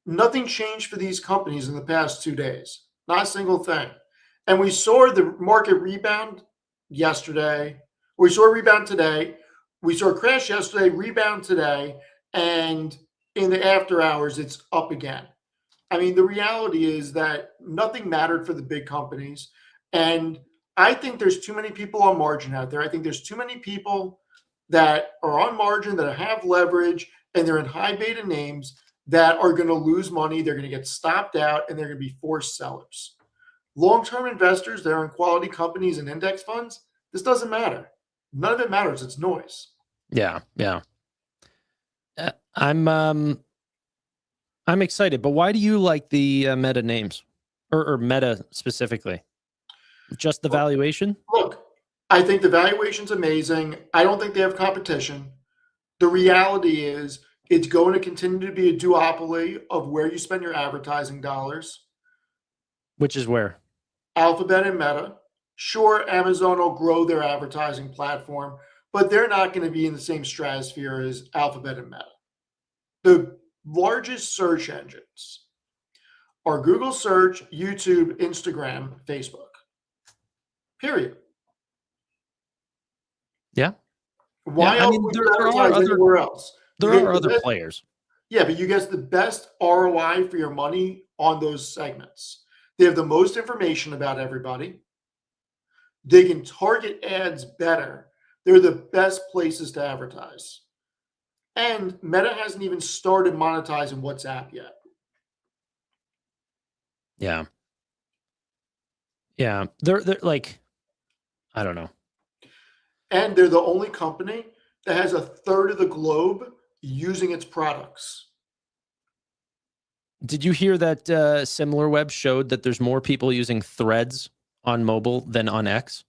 Nothing changed for these companies in the past 2 days. Not a single thing. And we saw the market rebound yesterday. We saw a rebound today. We saw a crash yesterday, rebound today, and in the after hours, it's up again. I mean, the reality is that nothing mattered for the big companies. And I think there's too many people on margin out there. I think there's too many people that are on margin that have leverage and they're in high beta names that are going to lose money. They're going to get stopped out and they're going to be forced sellers. Long-term investors that are in quality companies and index funds, this doesn't matter. None of it matters. It's noise. Yeah. I'm excited, but why do you like the Meta names or Meta specifically? Just the valuation? Look, I think the valuation's amazing. I don't think they have competition. The reality is it's going to continue to be a duopoly of where you spend your advertising dollars. Which is where? Alphabet and Meta. Sure, Amazon will grow their advertising platform, but they're not going to be in the same stratosphere as Alphabet and Meta. The largest search engines are Google Search, YouTube, Instagram, Facebook. Period. Yeah. Why Yeah, I else mean, would there you are advertise other- anywhere else? There You get are the other best- players. Yeah, but you get the best ROI for your money on those segments. They have the most information about everybody. They can target ads better. They're the best places to advertise. And Meta hasn't even started monetizing WhatsApp yet. Yeah. Yeah. They're like, I don't know. And they're the only company that has a third of the globe using its products. Did you hear that SimilarWeb showed that there's more people using Threads on mobile than on X?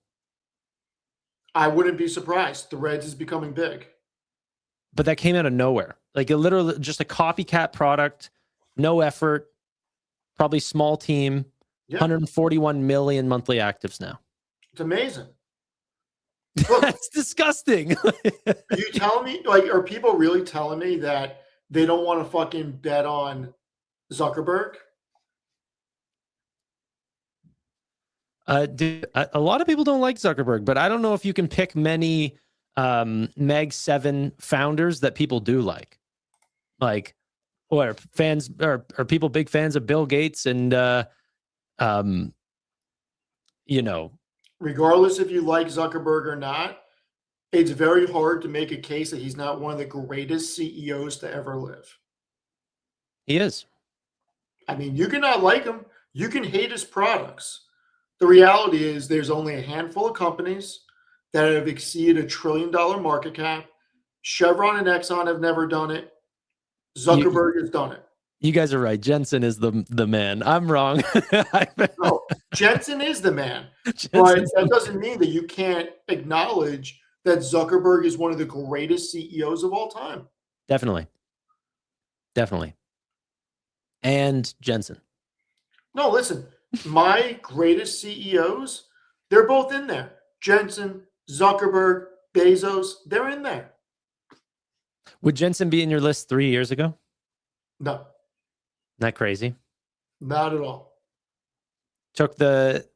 I wouldn't be surprised. Threads is becoming big. But that came out of nowhere. Like literally just a copycat product, no effort, probably small team, Yeah, 141 million monthly actives now. it's amazing. Look, That's disgusting. are you telling me, like, are people really telling me that they don't want to fucking bet on Zuckerberg? Dude, a lot of people don't like Zuckerberg, but I don't know if you can pick many Meg 7 founders that people do like. Like, or fans are people big fans of Bill Gates and you know, Regardless if you like Zuckerberg or not, it's very hard to make a case that he's not one of the greatest CEOs to ever live. he is. I mean, you cannot like him. You can hate his products. The reality is there's only a handful of companies that have exceeded $1 trillion market cap. Chevron and Exxon have never done it. Zuckerberg has done it. You guys are right. Jensen is the man. I'm wrong. No, Jensen is the man. But Jensen's that doesn't mean that you can't acknowledge that Zuckerberg is one of the greatest CEOs of all time. Definitely. And Jensen. No, listen, my greatest CEOs, they're both in there. Jensen, Zuckerberg, Bezos, they're in there. Would Jensen be in your list 3 years ago? No, Isn't that crazy? not at all. Took the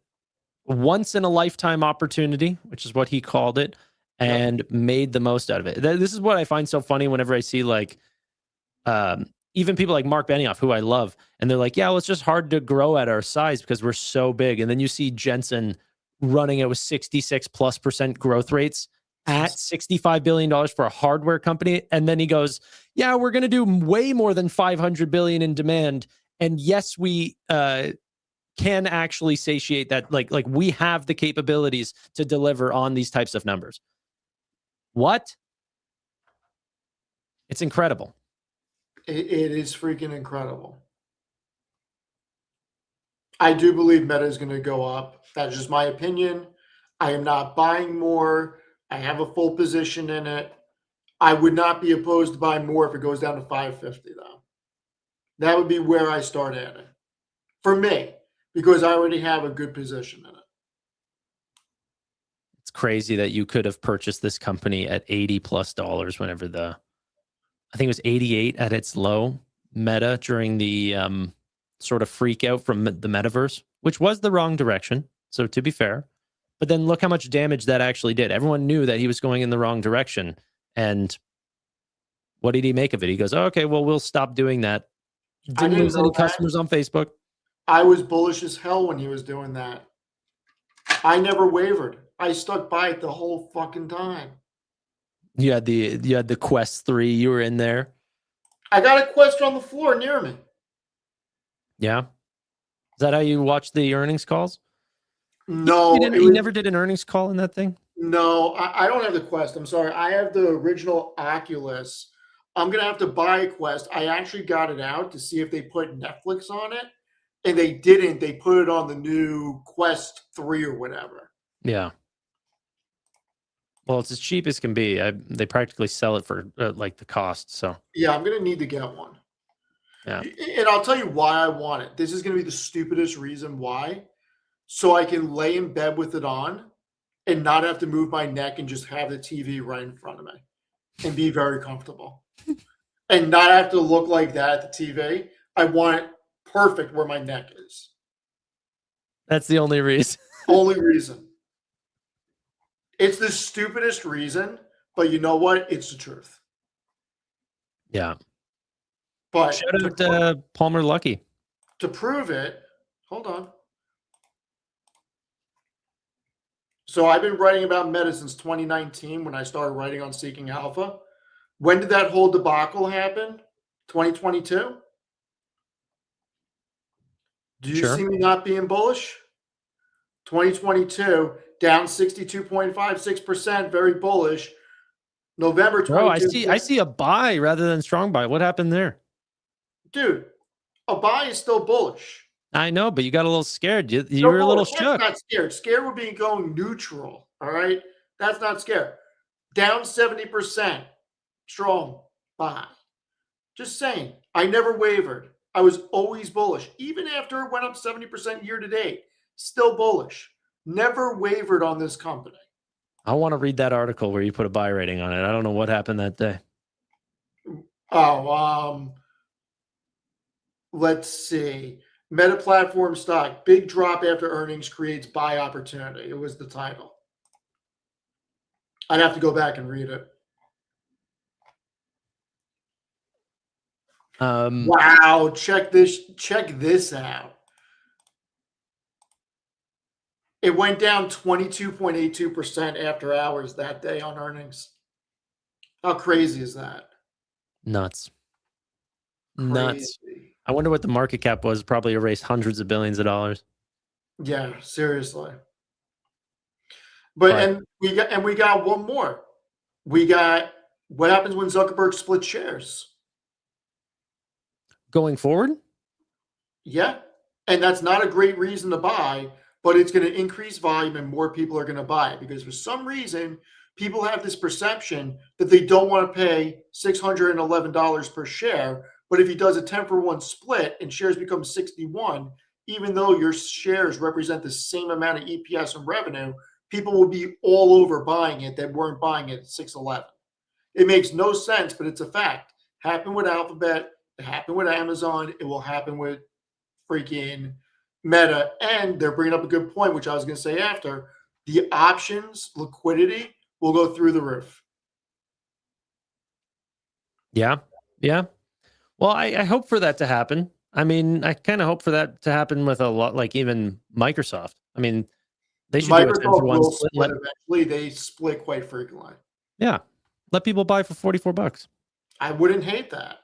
once in a lifetime opportunity, which is what he called it, and made the most out of it. This is what I find so funny whenever I see like even people like Mark Benioff, who I love, and they're like, yeah, well, it's just hard to grow at our size because we're so big. And then you see Jensen running it with 66+% growth rates at $65 billion for a hardware company. And then he goes, yeah, we're going to do way more than 500 billion in demand. And yes, we can actually satiate that. Like we have the capabilities to deliver on these types of numbers. What? It's incredible. It is freaking incredible. I do believe Meta is going to go up. That's just my opinion. I am not buying more. I have a full position in it. I would not be opposed to buying more if it goes down to 550, though. That would be where I start at it. For me, because I already have a good position in it. crazy that you could have purchased this company at $80+ whenever I think it was 88 at its low Meta during the sort of freak out from the metaverse, which was the wrong direction. So to be fair, but then look how much damage that actually did. Everyone knew that he was going in the wrong direction. And what did he make of it? He goes, oh, okay, well, we'll stop doing that. Didn't didn't lose know any that. customers on Facebook. I was bullish as hell when he was doing that. I never wavered. I stuck by it the whole fucking time. You had the Quest 3, you were in there. I got a Quest on the floor near me. Yeah. Is that how you watch the earnings calls? No, You never did an earnings call in that thing? No, I don't have the Quest. I'm sorry. I have the original Oculus. I'm going to have to buy a Quest. I actually got it out to see if they put Netflix on it, and they didn't. They put it on the new Quest 3 or whatever. Yeah. Well, it's as cheap as can be. They practically sell it for like the cost. So Yeah, I'm going to need to get one. yeah. And I'll tell you why I want it. This is going to be the stupidest reason why. So I can lay in bed with it on and not have to move my neck and just have the TV right in front of me and be very comfortable and not have to look like that at the TV. I want it perfect where my neck is. That's the only reason. Only reason. It's the stupidest reason, but you know what? It's the truth. Yeah. But Shout out Palmer Lucky. to prove it, hold on. So I've been writing about Meta since 2019 when I started writing on Seeking Alpha. When did that whole debacle happen? 2022? Do you Sure. see me not being bullish? 2022, down 62.56%, very bullish. November 22. Bro, I see a buy rather than strong buy. What happened there? Dude, a buy is still bullish. I know, but you got a little scared. You No, were a little that's shook. not scared. Scared would be going neutral. All right. That's not scared. Down 70%. Strong buy. Just saying. I never wavered. I was always bullish. Even after it went up 70% year to date. Still bullish. Never wavered on this company. I want to read that article where you put a buy rating on it. I don't know what happened that day. Oh, let's see. Meta platform stock, big drop after earnings creates buy opportunity. It was the title. I'd have to go back and read it. Wow, check this out. It went down 22.82% after hours that day on earnings. How crazy is that? Nuts. Crazy. Nuts. I wonder what the market cap was. Probably erased hundreds of billions of dollars. Yeah, seriously. But we got one more. We got what happens when Zuckerberg splits shares. Going forward? Yeah. And that's not a great reason to buy, but it's going to increase volume and more people are going to buy it because for some reason, people have this perception that they don't want to pay $611 per share. But if he does a 10-for-1 split and shares become 61, even though your shares represent the same amount of EPS and revenue, people will be all over buying it that weren't buying it at 611. It makes no sense, but it's a fact. Happened with Alphabet. It happened with Amazon. It will happen with freaking Meta. And they're bringing up a good point, which I was going to say after. The options liquidity will go through the roof. Yeah. Yeah. Well, I hope for that to happen. I mean, I kind of hope for that to happen with a lot, like even Microsoft. I mean, they should do a 10-for-1 will split. split eventually. They split quite frequently. Yeah. Let people buy for $44. I wouldn't hate that.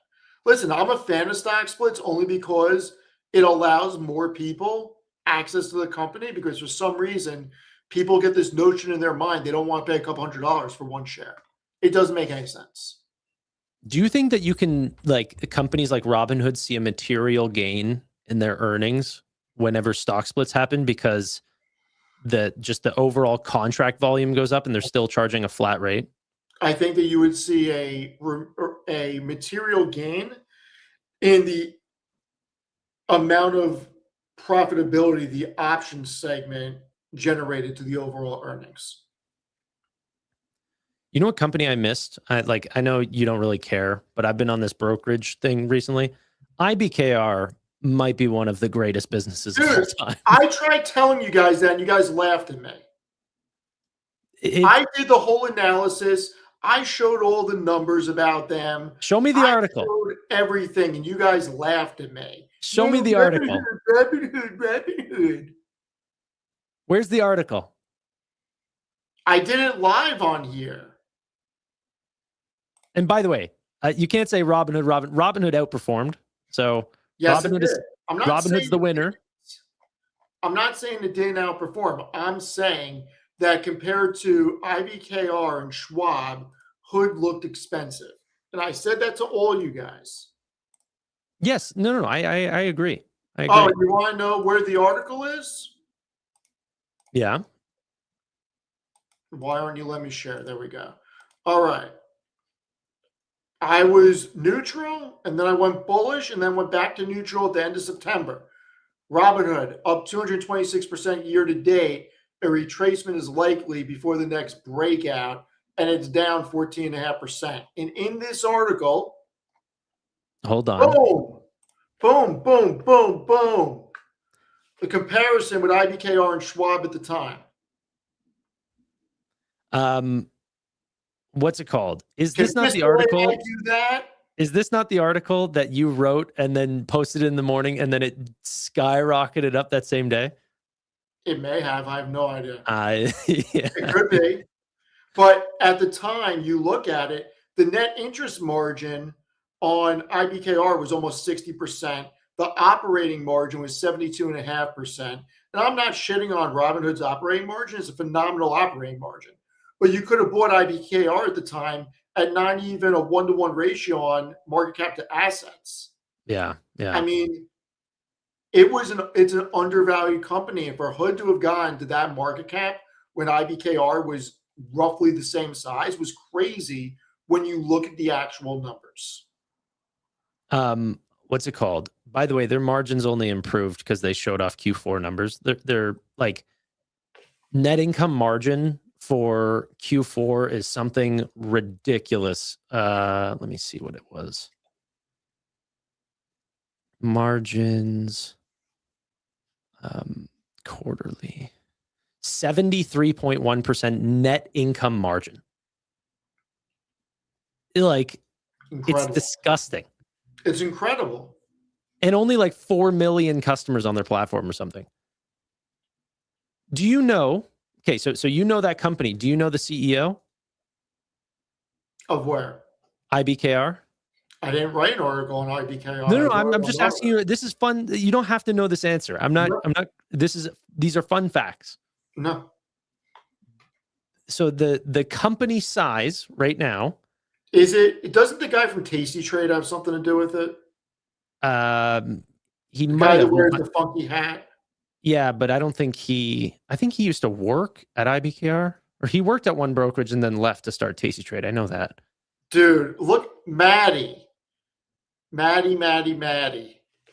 Listen, I'm a fan of stock splits only because it allows more people access to the company because for some reason, people get this notion in their mind they don't want to pay a couple $100 for one share. It doesn't make any sense. Do you think that you can, like, companies like Robinhood see a material gain in their earnings whenever stock splits happen because the overall contract volume goes up and they're still charging a flat rate? I think that you would see a material gain in the amount of profitability the options segment generated to the overall earnings. You know what company I missed? I know you don't really care, but I've been on this brokerage thing recently. IBKR might be one of the greatest businesses of all Dude, time. I tried telling you guys that, and you guys laughed at me. It- I did the whole analysis. I showed all the numbers about them. Show me the I article. showed everything, and you guys laughed at me. Show me the article. Robinhood. Where's the article? I did it live on here. And by the way, you can't say Robinhood. Robinhood outperformed. So Yes, Robinhood it is did. I'm not Robinhood's saying the it winner. didn't. I'm not saying it didn't outperform. I'm saying that compared to IBKR and Schwab, Hood looked expensive. And I said that to all you guys. Yes. No. I agree. I agree. Oh, and you want to know where the article is? Yeah. Why aren't you letting me share? There we go. All right. I was neutral, and then I went bullish, and then went back to neutral at the end of September. Robinhood up 226% year to date. A retracement is likely before the next breakout, and it's down 14.5%. And in this article, Hold on. boom, boom, boom, boom. The comparison with IBKR and Schwab at the time. What's it called? Is Can this not Mr. the article? AI do that? Is this not the article that you wrote and then posted in the morning and then it skyrocketed up that same day? It may have. I have no idea. Yeah. It could be. But at the time, you look at it, the net interest margin on IBKR was almost 60%. The operating margin was 72.5%. And I'm not shitting on Robinhood's operating margin. It's a phenomenal operating margin. But you could have bought IBKR at the time at not even a 1-to-1 ratio on market cap to assets. Yeah. I mean, it's an undervalued company. And for Hood to have gone to that market cap when IBKR was roughly the same size was crazy when you look at the actual numbers. What's it called? By the way, their margins only improved because they showed off Q4 numbers. They're like net income margin for Q4 is something ridiculous. Let me see what it was. Margins, quarterly, 73.1% net income margin. Like, Incredible. it's disgusting. It's incredible. And only like 4 million customers on their platform or something. Do you know? Okay, so you know that company. Do you know the CEO? Of where? IBKR? I didn't write an article on IBKR. No, I'm just asking you. This is fun. You don't have to know this answer. I'm not. These are fun facts. No. So the company size right now. Doesn't the guy from Tasty Trade have something to do with it? He The might guy that have. wears the funky hat. Yeah, but I don't think I think he used to work at IBKR, or he worked at one brokerage and then left to start Tasty Trade. I know that. Dude, look, Maddie.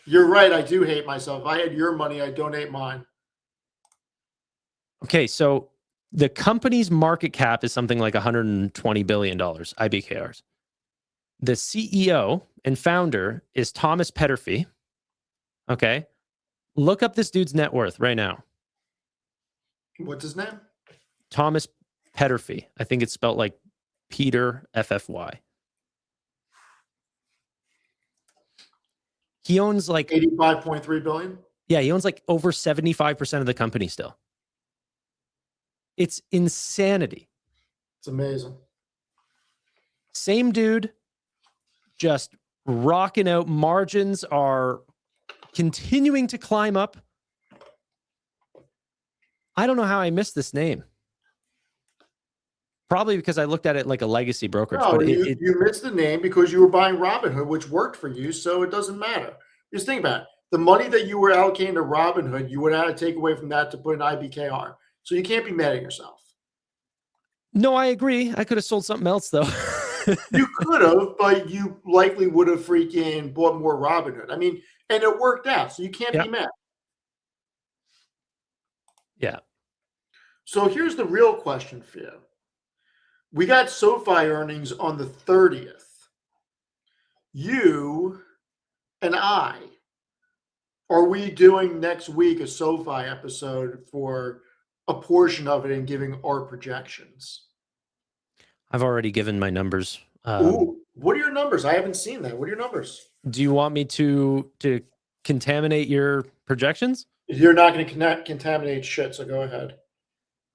You're right. I do hate myself. If I had your money, I'd donate mine. Okay, so the company's market cap is something like $120 billion, IBKR's. The CEO and founder is Thomas Petterfy. Okay. Look up this dude's net worth right now. What's his name? Thomas Petterfy. I think it's spelled like Peter FFY. He owns like 85.3 billion. Yeah, he owns like over 75% of the company still. It's insanity. It's amazing. Same dude, just rocking out. Margins are continuing to climb up. I don't know how I missed this name. Probably because I looked at it like a legacy brokerage. No, but you missed the name because you were buying Robinhood, which worked for you, so it doesn't matter. Just think about it. The money that you were allocating to Robinhood, you would have to take away from that to put in IBKR. So you can't be mad at yourself. No, I agree. I could have sold something else, though. You could have, but you likely would have freaking bought more Robinhood. I mean, and it worked out, so you can't be mad. Yeah. So here's the real question for you. We got SoFi earnings on the 30th. You and I, are we doing next week a SoFi episode for a portion of it and giving our projections? I've already given my numbers. Ooh, what are your numbers? I haven't seen that. What are your numbers? Do you want me to contaminate your projections? You're not going to contaminate shit, so go ahead.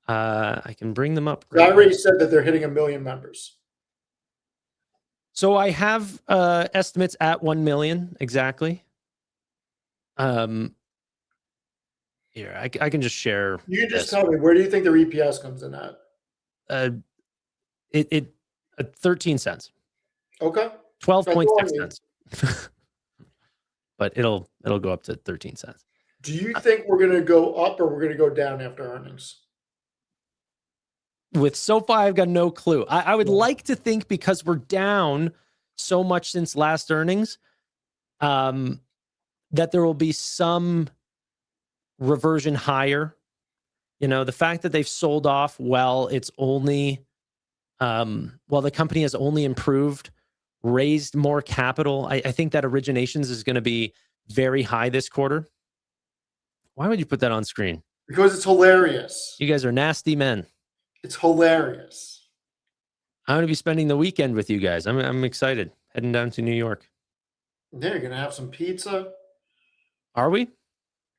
I can bring them up. I already said that they're hitting 1 million members. So I have estimates at 1 million exactly. Here, I can just share. You can just this. tell me, where do you think their EPS comes in at? It 13 cents. Okay. 12.6 cents. But it'll go up to 13 cents. Do you think we're going to go up or we're going to go down after earnings? With SoFi, I've got no clue. I would like to think, because we're down so much since last earnings, that there will be some reversion higher. You know, the fact that they've sold off, it's only, the company has only improved, raised more capital. I think that originations is going to be very high this quarter. Why would you put that on screen? Because it's hilarious. You guys are nasty men. It's hilarious. I'm going to be spending the weekend with you guys. I'm excited. Heading down to New York. Yeah, you're going to have some pizza. Are we?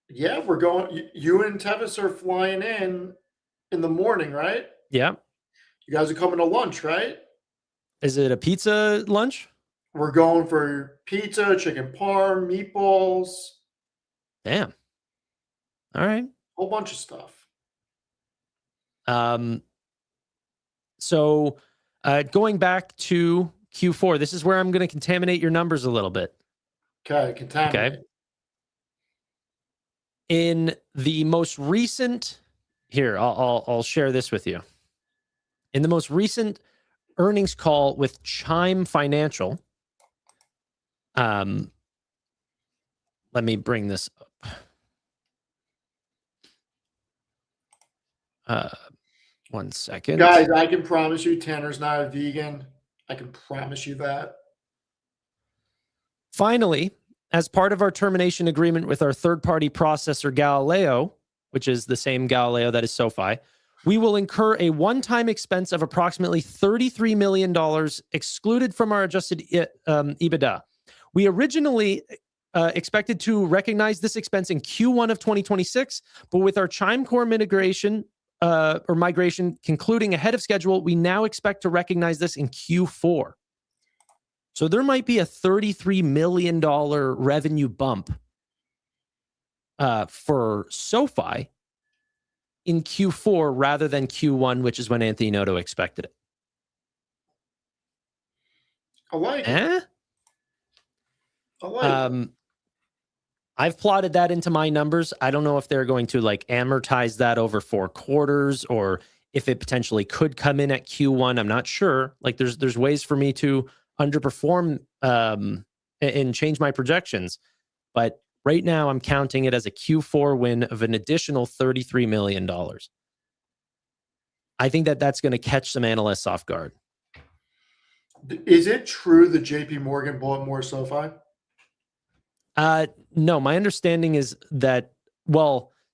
Yeah, we're going. You and Tevis are flying in the morning, right? Yeah. You guys are coming to lunch, right? Is it a pizza lunch? We're going for pizza, chicken parm, meatballs. Damn. All right. Whole bunch of stuff. So going back to Q4, this is where I'm going to contaminate your numbers a little bit. Okay, contaminate. Okay. In the most recent, here, I'll share this with you. In the most recent earnings call with Chime Financial, let me bring this up. 1 second. Guys, I can promise you Tanner's not a vegan. I can promise you that. Finally, as part of our termination agreement with our third-party processor Galileo, which is the same Galileo that is SoFi, we will incur a one-time expense of approximately $33 million excluded from our adjusted EBITDA. We originally expected to recognize this expense in Q1 of 2026, but with our Chime Core migration concluding ahead of schedule, we now expect to recognize this in Q4. So there might be a $33 million revenue bump for SoFi in Q4 rather than Q1, which is when Anthony Noto expected it. I like it. I like it. I've plotted that into my numbers. I don't know if they're going to like amortize that over 4 quarters or if it potentially could come in at Q1. I'm not sure. Like there's ways for me to underperform and change my projections. But right now I'm counting it as a Q4 win of an additional $33 million. I think that that's going to catch some analysts off guard. Is it true that JP Morgan bought more SoFi? No, my understanding is that,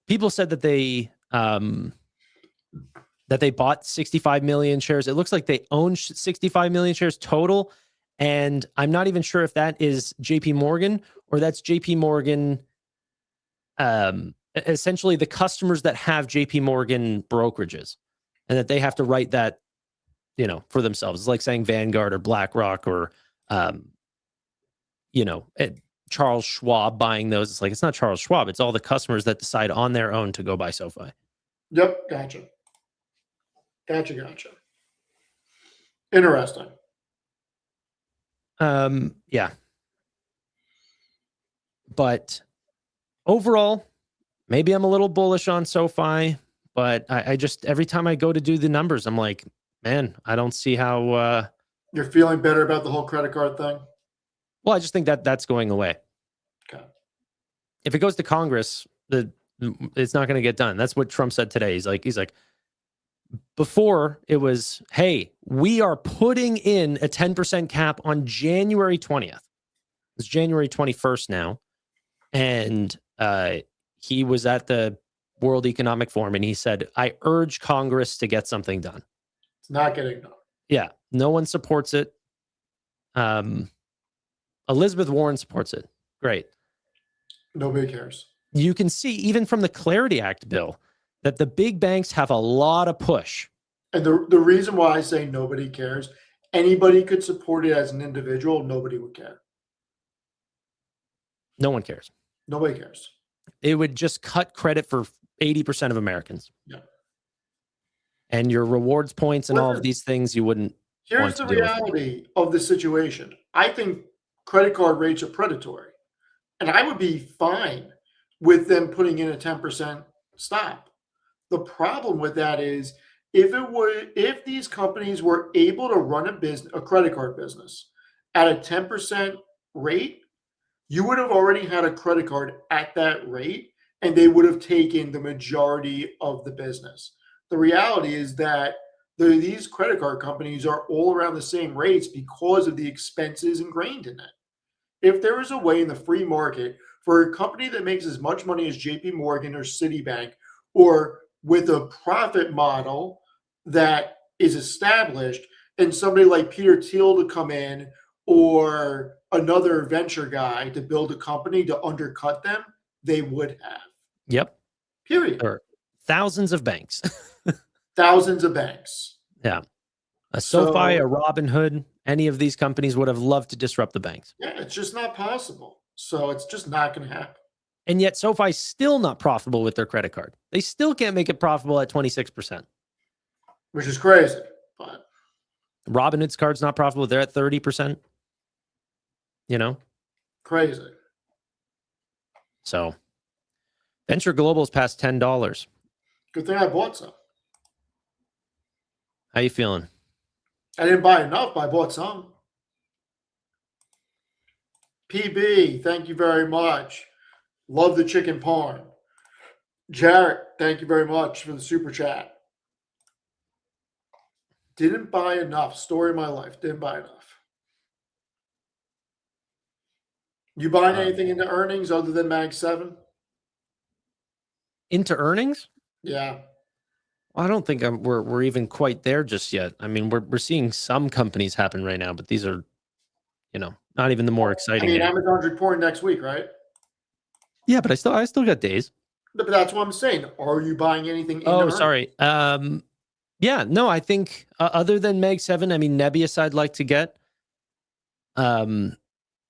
people said that they bought 65 million shares. It looks like they own 65 million shares total. And I'm not even sure if that is JP Morgan or that's JP Morgan, essentially the customers that have JP Morgan brokerages and that they have to write that, for themselves. It's like saying Vanguard or BlackRock or, Charles Schwab buying those. It's like, it's not Charles Schwab. It's all the customers that decide on their own to go buy SoFi. Yep. Gotcha. Interesting. Yeah. But overall, maybe I'm a little bullish on SoFi, but I just, every time I go to do the numbers, I'm like, man, I don't see how, You're feeling better about the whole credit card thing? well, I just think that that's going away. Okay. If it goes to Congress, it's not going to get done. That's what Trump said today. He's like, Before it was, hey, we are putting in a 10% cap on January 20th. It's January 21st now. And he was at the World Economic Forum and he said, I urge Congress to get something done. It's not getting done. Yeah, no one supports it. Elizabeth Warren supports it. Great. Nobody cares. You can see even from the Clarity Act bill that the big banks have a lot of push. And the reason why I say nobody cares, anybody could support it as an individual. Nobody would care. No one cares. Nobody cares. It would just cut credit for 80% of Americans. Yeah. And your rewards points and all of Listen, these things you wouldn't. Here's the reality of the situation. I think credit card rates are predatory. And I would be fine with them putting in a 10% stop. The problem with that is if these companies were able to run a credit card business at a 10% rate, you would have already had a credit card at that rate, and they would have taken the majority of the business. The reality is that these credit card companies are all around the same rates because of the expenses ingrained in it. If there is a way in the free market for a company that makes as much money as JP Morgan or Citibank, or with a profit model that is established, and somebody like Peter Thiel to come in or another venture guy to build a company to undercut them, they would have. Yep. Period. There are thousands of banks. Thousands of banks. Yeah. A SoFi, a Robinhood, any of these companies would have loved to disrupt the banks. Yeah, it's just not possible. So it's just not going to happen. And yet SoFi's still not profitable with their credit card. They still can't make it profitable at 26%. Which is crazy. But Robinhood's card's not profitable. They're at 30%. You know? Crazy. So Venture Global's past $10. Good thing I bought some. How you feeling? I didn't buy enough, but I bought some. PB, thank you very much. Love the chicken parm. Jarrett, thank you very much for the super chat. Didn't buy enough. Story of my life. Didn't buy enough. You buying anything into earnings other than Mag 7? Into earnings? Yeah. I don't think we're even quite there just yet. I mean, we're seeing some companies happen right now, but these are, not even the more exciting. I mean, Amazon's reporting next week, right? Yeah, but I still got days. But that's what I'm saying. Are you buying anything into Oh, earnings? sorry. Yeah, no, I think other than Meg 7, I mean, Nebius I'd like to get.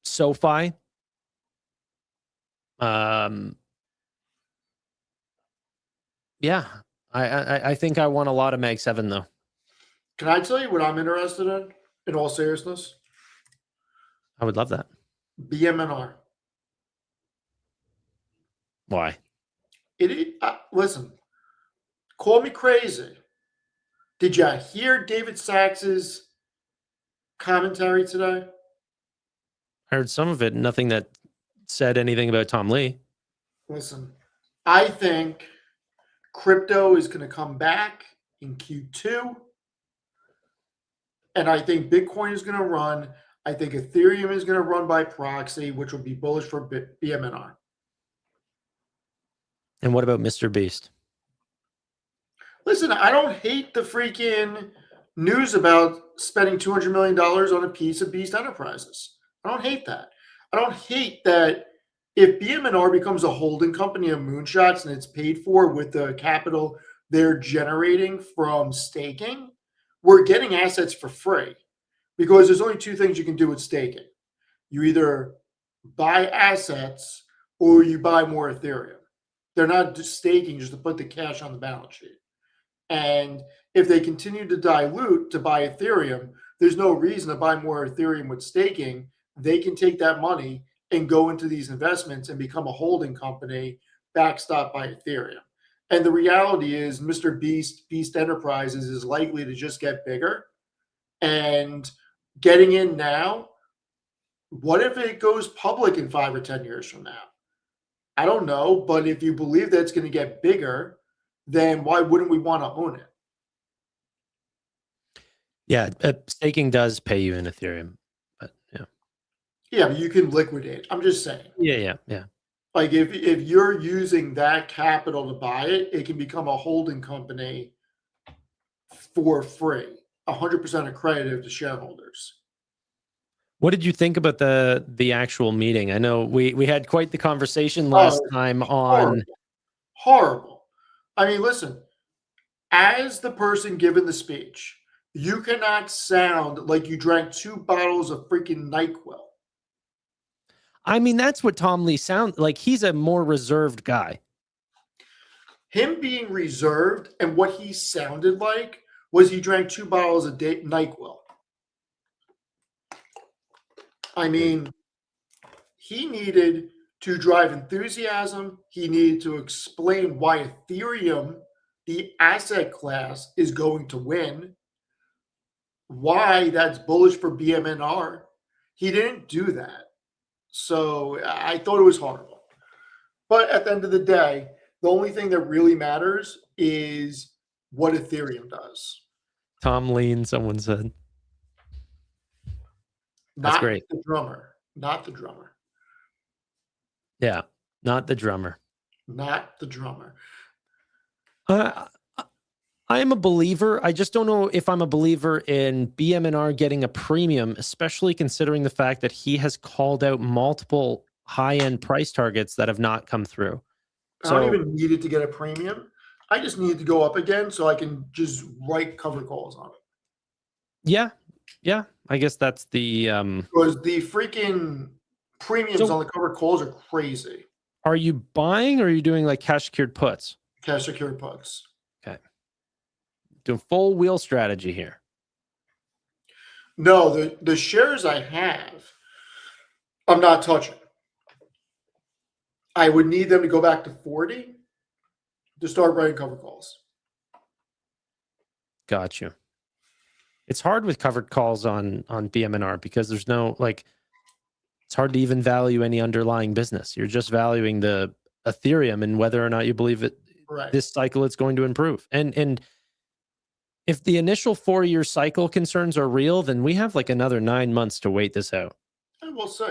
SoFi. Yeah, I think I want a lot of Mag 7 though. Can I tell you what I'm interested in all seriousness? I would love that. BMNR. Why? Listen, call me crazy. Did you hear David Sachs's commentary today? I heard some of it. Nothing that said anything about Tom Lee. Listen, I think crypto is going to come back in Q2. And I think Bitcoin is going to run. I think Ethereum is going to run by proxy, which will be bullish for BMNR. And what about Mr. Beast? Listen, I don't hate the freaking news about spending $200 million on a piece of Beast Enterprises. I don't hate that. I don't hate that if BMNR becomes a holding company of moonshots and it's paid for with the capital they're generating from staking, we're getting assets for free because there's only two things you can do with staking. You either buy assets or you buy more Ethereum. They're not just staking just to put the cash on the balance sheet. And if they continue to dilute to buy Ethereum, there's no reason to buy more Ethereum with staking. They can take that money and go into these investments and become a holding company backstopped by Ethereum. And the reality is Mr. Beast Enterprises is likely to just get bigger. And getting in now, what if it goes public in 5 or 10 years from now? I don't know, but if you believe that it's going to get bigger, then why wouldn't we want to own it? Yeah, staking does pay you in Ethereum, but yeah, Yeah, but you can liquidate. I'm just saying. yeah. Like if you're using that capital to buy it, it can become a holding company for free, 100% accredited to shareholders. What did you think about the actual meeting? I know we had quite the conversation Oh, last time on. horrible. Horrible. I mean, listen, as the person giving the speech, you cannot sound like you drank 2 bottles of freaking NyQuil. I mean, that's what Tom Lee sounds like. He's a more reserved guy. Him being reserved and what he sounded like was he drank 2 bottles a day NyQuil. I mean, he needed to drive enthusiasm. He needed to explain why Ethereum, the asset class, is going to win, why that's bullish for BMNR. He didn't do that. So I thought it was horrible. But at the end of the day, the only thing that really matters is what Ethereum does. Tom Lean, someone said. That's Not great. the drummer. Not the drummer. Yeah, not the drummer. Not the drummer. I am a believer. I just don't know if I'm a believer in BMNR getting a premium, especially considering the fact that he has called out multiple high-end price targets that have not come through. I don't even need it to get a premium. I just need it to go up again so I can just write cover calls on it. Yeah. I guess that's the. Because the freaking premiums on the cover calls are crazy. Are you buying or are you doing like cash secured puts? Cash secured puts. Okay. Doing full wheel strategy here. No, the shares I have, I'm not touching. I would need them to go back to 40 to start writing cover calls. Got you. It's hard with covered calls on BMNR because there's no it's hard to even value any underlying business. You're just valuing the Ethereum and whether or not you believe it this cycle it's going to improve. And if the initial 4-year cycle concerns are real, then we have like another 9 months to wait this out. And we'll see.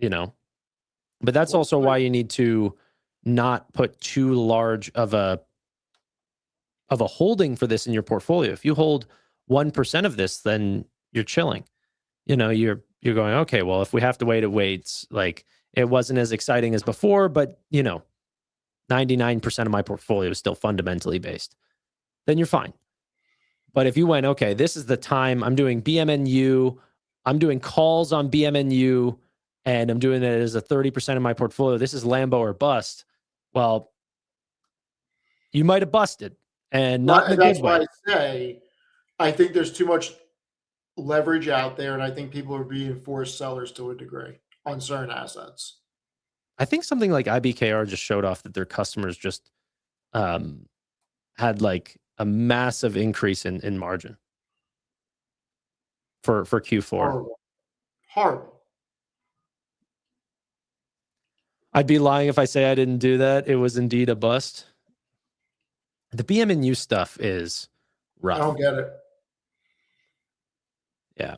But that's also why you need to not put too large of a holding for this in your portfolio. If you hold 1% of this, then you're chilling. You're going, okay, well, if we have to wait, it waits. Like it wasn't as exciting as before, but 99% of my portfolio is still fundamentally based. Then you're fine. But if you went, okay, this is the time I'm doing BMNU, I'm doing calls on BMNU, and I'm doing it as a 30% of my portfolio. This is Lambo or bust. Well, you might have busted. And not in a that's good way. why I say I think there's too much leverage out there, and I think people are being forced sellers to a degree on certain assets. I think something like IBKR just showed off that their customers just had like a massive increase in margin for Q4. Horrible. I'd be lying if I say I didn't do that. It was indeed a bust. The BMNU stuff is rough. I don't get it. Yeah.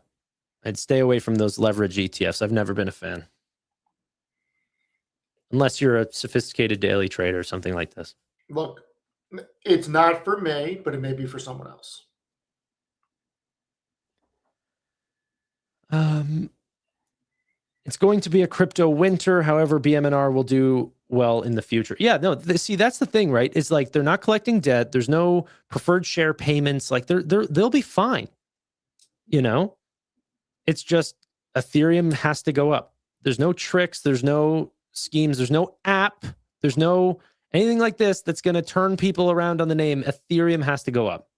I'd stay away from those leverage ETFs. I've never been a fan. Unless you're a sophisticated daily trader or something like this. Look, it's not for me, but it may be for someone else. It's going to be a crypto winter. However, BMNR will do well in the future. Yeah, no, see, that's the thing, right? It's like they're not collecting debt. There's no preferred share payments. Like they'll be fine. It's just Ethereum has to go up. There's no tricks. There's no schemes. There's no app. There's no anything like this that's going to turn people around on the name. Ethereum has to go up.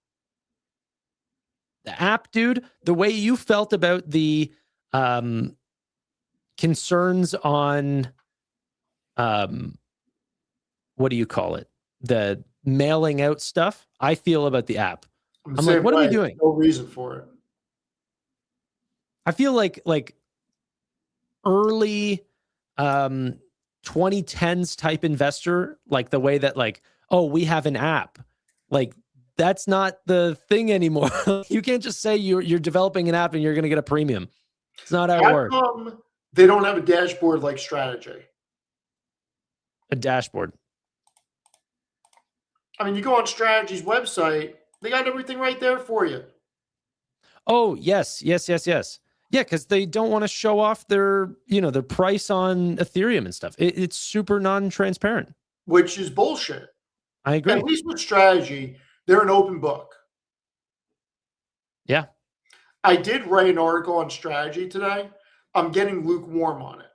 The app, dude, the way you felt about the concerns on what do you call it? The mailing out stuff. I feel about the app. I'm like, what are we doing? No reason for it. I feel like early 2010s type investor, like the way that like, oh, we have an app. Like that's not the thing anymore. You can't just say you're developing an app and you're going to get a premium. It's not how it How works. come they don't have a dashboard like Strategy? A dashboard. I mean, you go on Strategy's website, they got everything right there for you. Oh, yes. Yeah, because they don't want to show off their price on Ethereum and stuff. It's super non-transparent. Which is bullshit. I agree. At least with Strategy, they're an open book. Yeah. I did write an article on Strategy today. I'm getting lukewarm on it.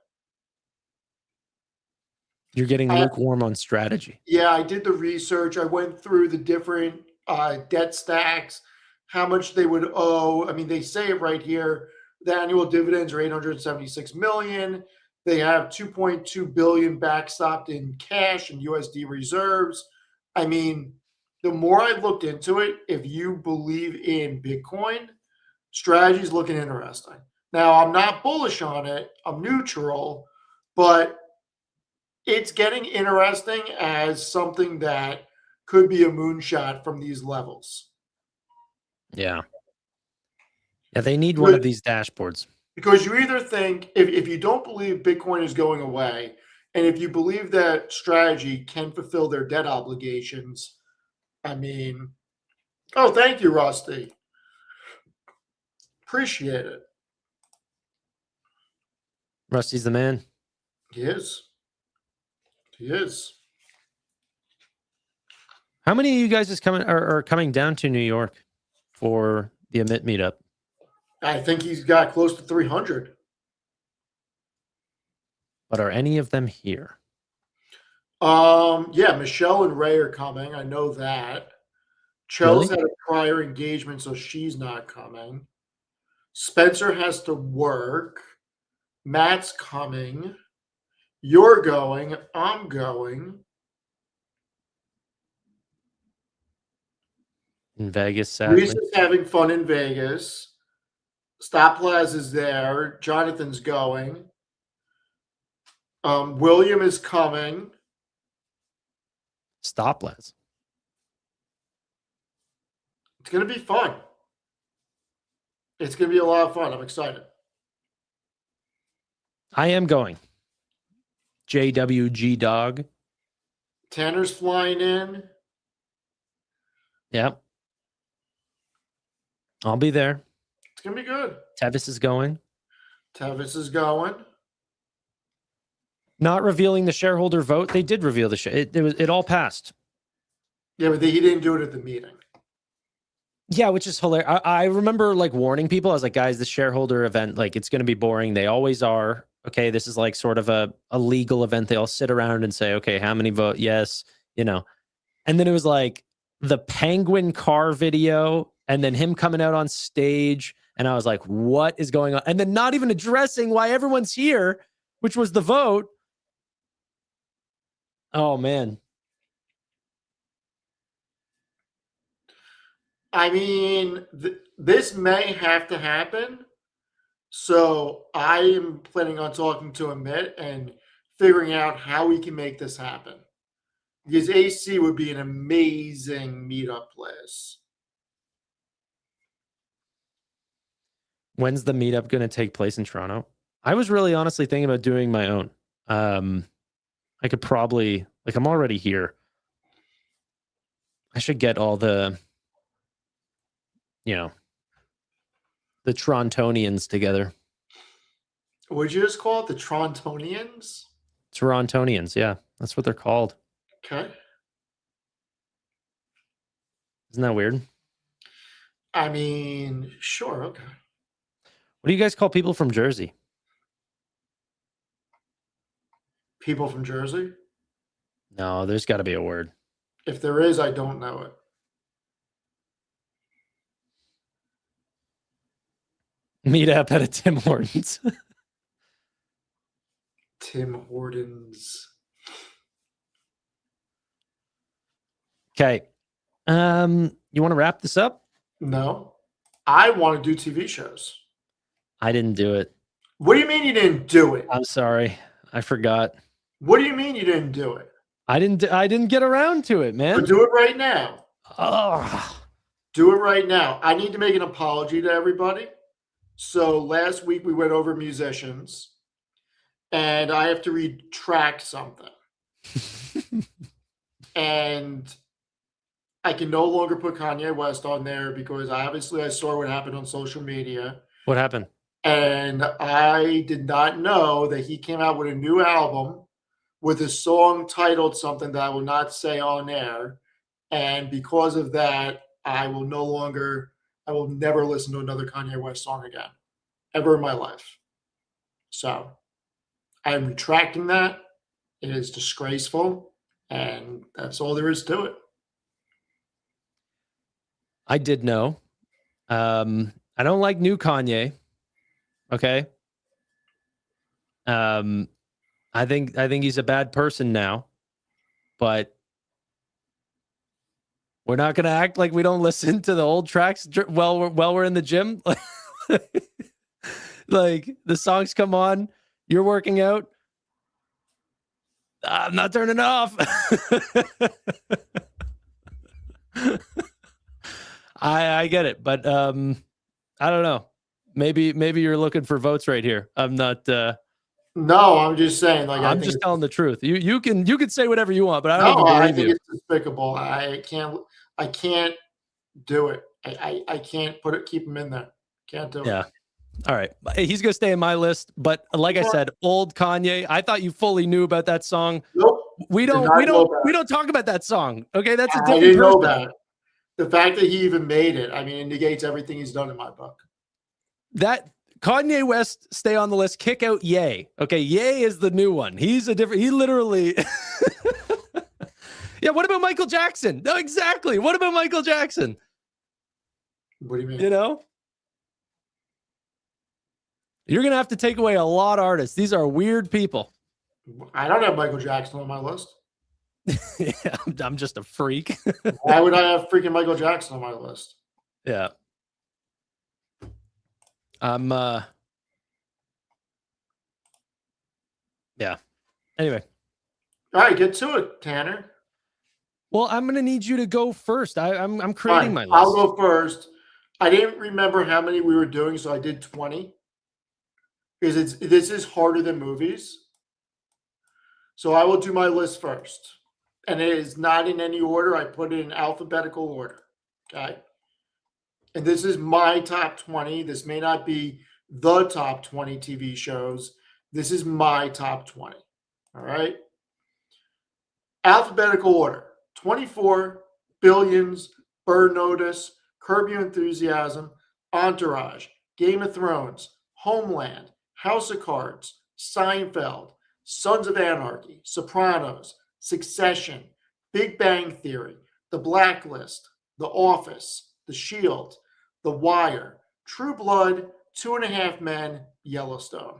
You're getting lukewarm on Strategy. Yeah, I did the research. I went through the different debt stacks, how much they would owe. I mean, they say it right here. The annual dividends are $876 million. They have $2.2 billion backstopped in cash and USD reserves. I mean, the more I looked into it, if you believe in Bitcoin, Strategy's looking interesting. Now, I'm not bullish on it. I'm neutral, but it's getting interesting as something that could be a moonshot from these levels. Yeah. Yeah, they need one of these dashboards. Because you either think, if you don't believe Bitcoin is going away, and if you believe that Strategy can fulfill their debt obligations, I mean, oh, thank you, Rusty. Appreciate it. Rusty's the man. He is. He is. How many of you guys are coming down to New York for the Emit meetup? I think he's got close to 300. But are any of them here? Yeah, Michelle and Ray are coming. I know that. Chel's Really? had a prior engagement, so she's not coming. Spencer has to work. Matt's coming. You're going. I'm going. In Vegas, sadly. Lisa's having fun in Vegas. Stop Plaza's there. Jonathan's going. William is coming. Stop, Les. It's going to be fun. It's going to be a lot of fun. I'm excited. I am going. JWG dog. Tanner's flying in. Yep. I'll be there. It's going to be good. Tevis is going. Tevis is going. Not revealing the shareholder vote. They did reveal the it all passed. Yeah, but he didn't do it at the meeting. Yeah, which is hilarious. I remember like warning people. I was like, guys, the shareholder event, like it's going to be boring. They always are. Okay, this is like sort of a legal event. They all sit around and say, okay, how many vote? Yes, And then it was like the penguin car video and then him coming out on stage. And I was like, what is going on? And then not even addressing why everyone's here, which was the vote. Oh, man. I mean, this may have to happen. So I am planning on talking to Amit and figuring out how we can make this happen. Because AC would be an amazing meetup place. When's the meetup going to take place in Toronto? I was really honestly thinking about doing my own. I could probably, like, I'm already here. I should get all the, the Torontonians together. Would you just call it the Torontonians? Torontonians, yeah. That's what they're called. Okay. Isn't that weird? I mean, sure, okay. What do you guys call people from Jersey? People from Jersey? No, there's got to be a word. If there is, I don't know it. Meet up at a Tim Hortons. Tim Hortons. Okay. You want to wrap this up? No. I want to do TV shows. I didn't do it. What do you mean you didn't do it? I'm sorry. I forgot. What do you mean you didn't do it? I didn't get around to it, man. But do it right now. Oh, Do it right now. I need to make an apology to everybody. So last week we went over musicians, and I have to retract something. And I can no longer put Kanye West on there because I saw what happened on social media. what happened? And I did not know that he came out with a new album with a song titled something that I will not say on air. And because of that, I will never listen to another Kanye West song again, ever in my life. So I am retracting that. It is disgraceful. And that's all there is to it. I did know. I don't like new Kanye. Okay. I think he's a bad person now, but we're not gonna act like we don't listen to the old tracks while we're in the gym. Like the songs come on, you're working out. I'm not turning it off. I get it, but I don't know. Maybe you're looking for votes right here. I'm not. No, I'm just saying. Like I'm just telling the truth. You can say whatever you want, but I don't even I believe think you. it's despicable. I can't do it. I can't keep him in there. Can't do it. Yeah. All right. He's gonna stay in my list, but like I said, old Kanye. I thought you fully knew about that song. Nope. We Did don't not know that. we don't talk about that song. Okay, that's a I different didn't know person. that. The fact that he even made it, I mean, it negates everything he's done in my book. That Kanye West stay on the list. Kick out Ye. Okay, Ye is the new one. He's a different. He literally. Yeah. What about Michael Jackson? No, exactly. What about Michael Jackson? What do you mean? You know, you're gonna have to take away a lot of artists. These are weird people. I don't have Michael Jackson on my list. Yeah, I'm just a freak. Why would I have freaking Michael Jackson on my list? Yeah. Yeah. Anyway. All right, get to it, Tanner. Well, I'm gonna need you to go first. I'm creating Fine, my list. I'll go first. I didn't remember how many we were doing, so I did 20. Because this is harder than movies. So I will do my list first. And it is not in any order. I put it in alphabetical order. Okay. And this is my top 20. This may not be the top 20 TV shows. This is my top 20. All right. Alphabetical order: 24, Billions, Burn Notice, Curb Your Enthusiasm, Entourage, Game of Thrones, Homeland, House of Cards, Seinfeld, Sons of Anarchy, Sopranos, Succession, Big Bang Theory, The Blacklist, The Office, The Shield, The Wire, True Blood, 2.5 Men, Yellowstone.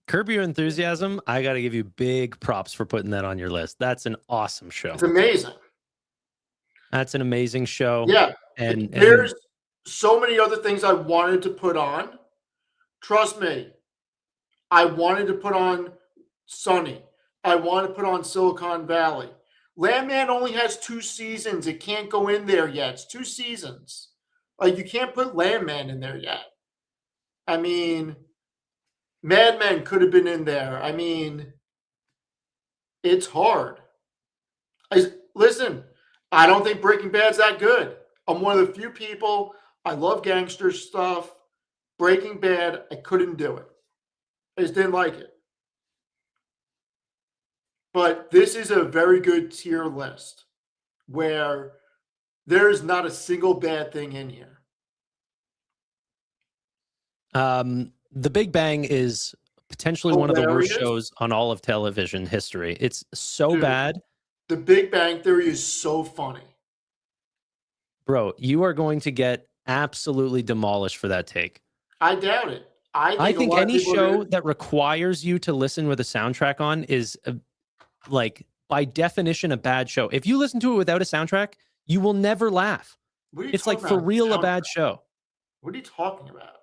Curb Your Enthusiasm. I got to give you big props for putting that on your list. That's an awesome show. It's amazing. That's an amazing show. Yeah. And there's so many other things I wanted to put on. Trust me. I wanted to put on Sunny. I wanted to put on Silicon Valley. Landman only has 2 seasons. It can't go in there yet. It's 2 seasons. Like, you can't put Landman in there yet. I mean, Mad Men could have been in there. I mean, it's hard. Listen, I don't think Breaking Bad's that good. I'm one of the few people. I love gangster stuff. Breaking Bad, I couldn't do it. I just didn't like it. But this is a very good tier list where there's not a single bad thing in here. The Big Bang is potentially one of the worst shows on all of television history. It's so bad. The Big Bang Theory is so funny. Bro, you are going to get absolutely demolished for that take. I doubt it. I think any show that requires you to listen with a soundtrack on is like by definition a bad show. If you listen to it without a soundtrack, you will never laugh. It's like for real a bad show. What are you talking about?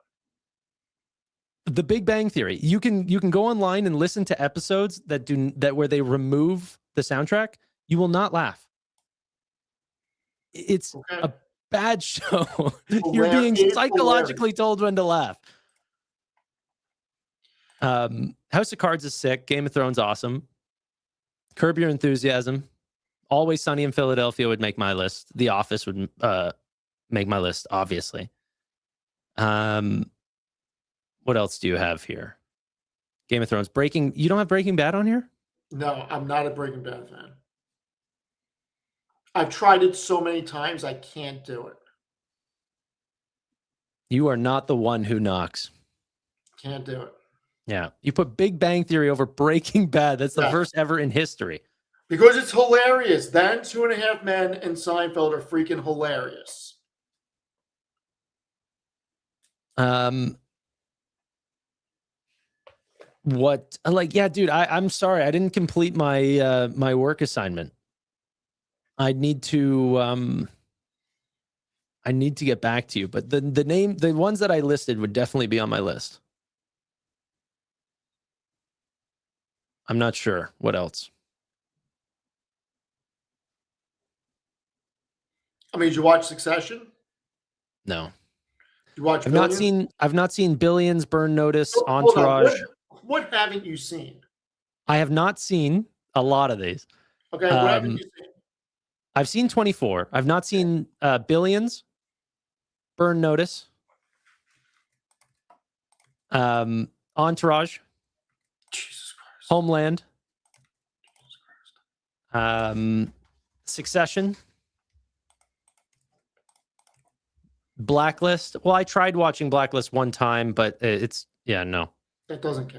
The Big Bang Theory. You can go online and listen to episodes that where they remove the soundtrack. You will not laugh. It's Okay. a bad show. You're Hilarious. being It's psychologically told when to laugh. House of Cards is sick. Game of Thrones, awesome. Curb Your Enthusiasm. Always Sunny in Philadelphia would make my list. The Office would make my list, obviously. What else do you have here? Game of Thrones. You don't have Breaking Bad on here? No, I'm not a Breaking Bad fan. I've tried it so many times, I can't do it. You are not the one who knocks. Can't do it. Yeah. You put Big Bang Theory over Breaking Bad. That's the Yeah. first ever in history. Because it's hilarious. Then 2.5 Men and Seinfeld are freaking hilarious. Dude, I'm sorry. I didn't complete my my work assignment. I need to get back to you, but the ones that I listed would definitely be on my list. I'm not sure what else. I mean, did you watch Succession? No. Did you watch I've Billions? not seen Billions, Burn Notice, Hold on. Entourage. What haven't you seen? I have not seen a lot of these. Okay, what haven't you seen? I've seen 24. I've not seen Billions, Burn Notice, Entourage, Jesus Christ. Homeland, Succession, Blacklist. Well, I tried watching Blacklist one time, but no. That doesn't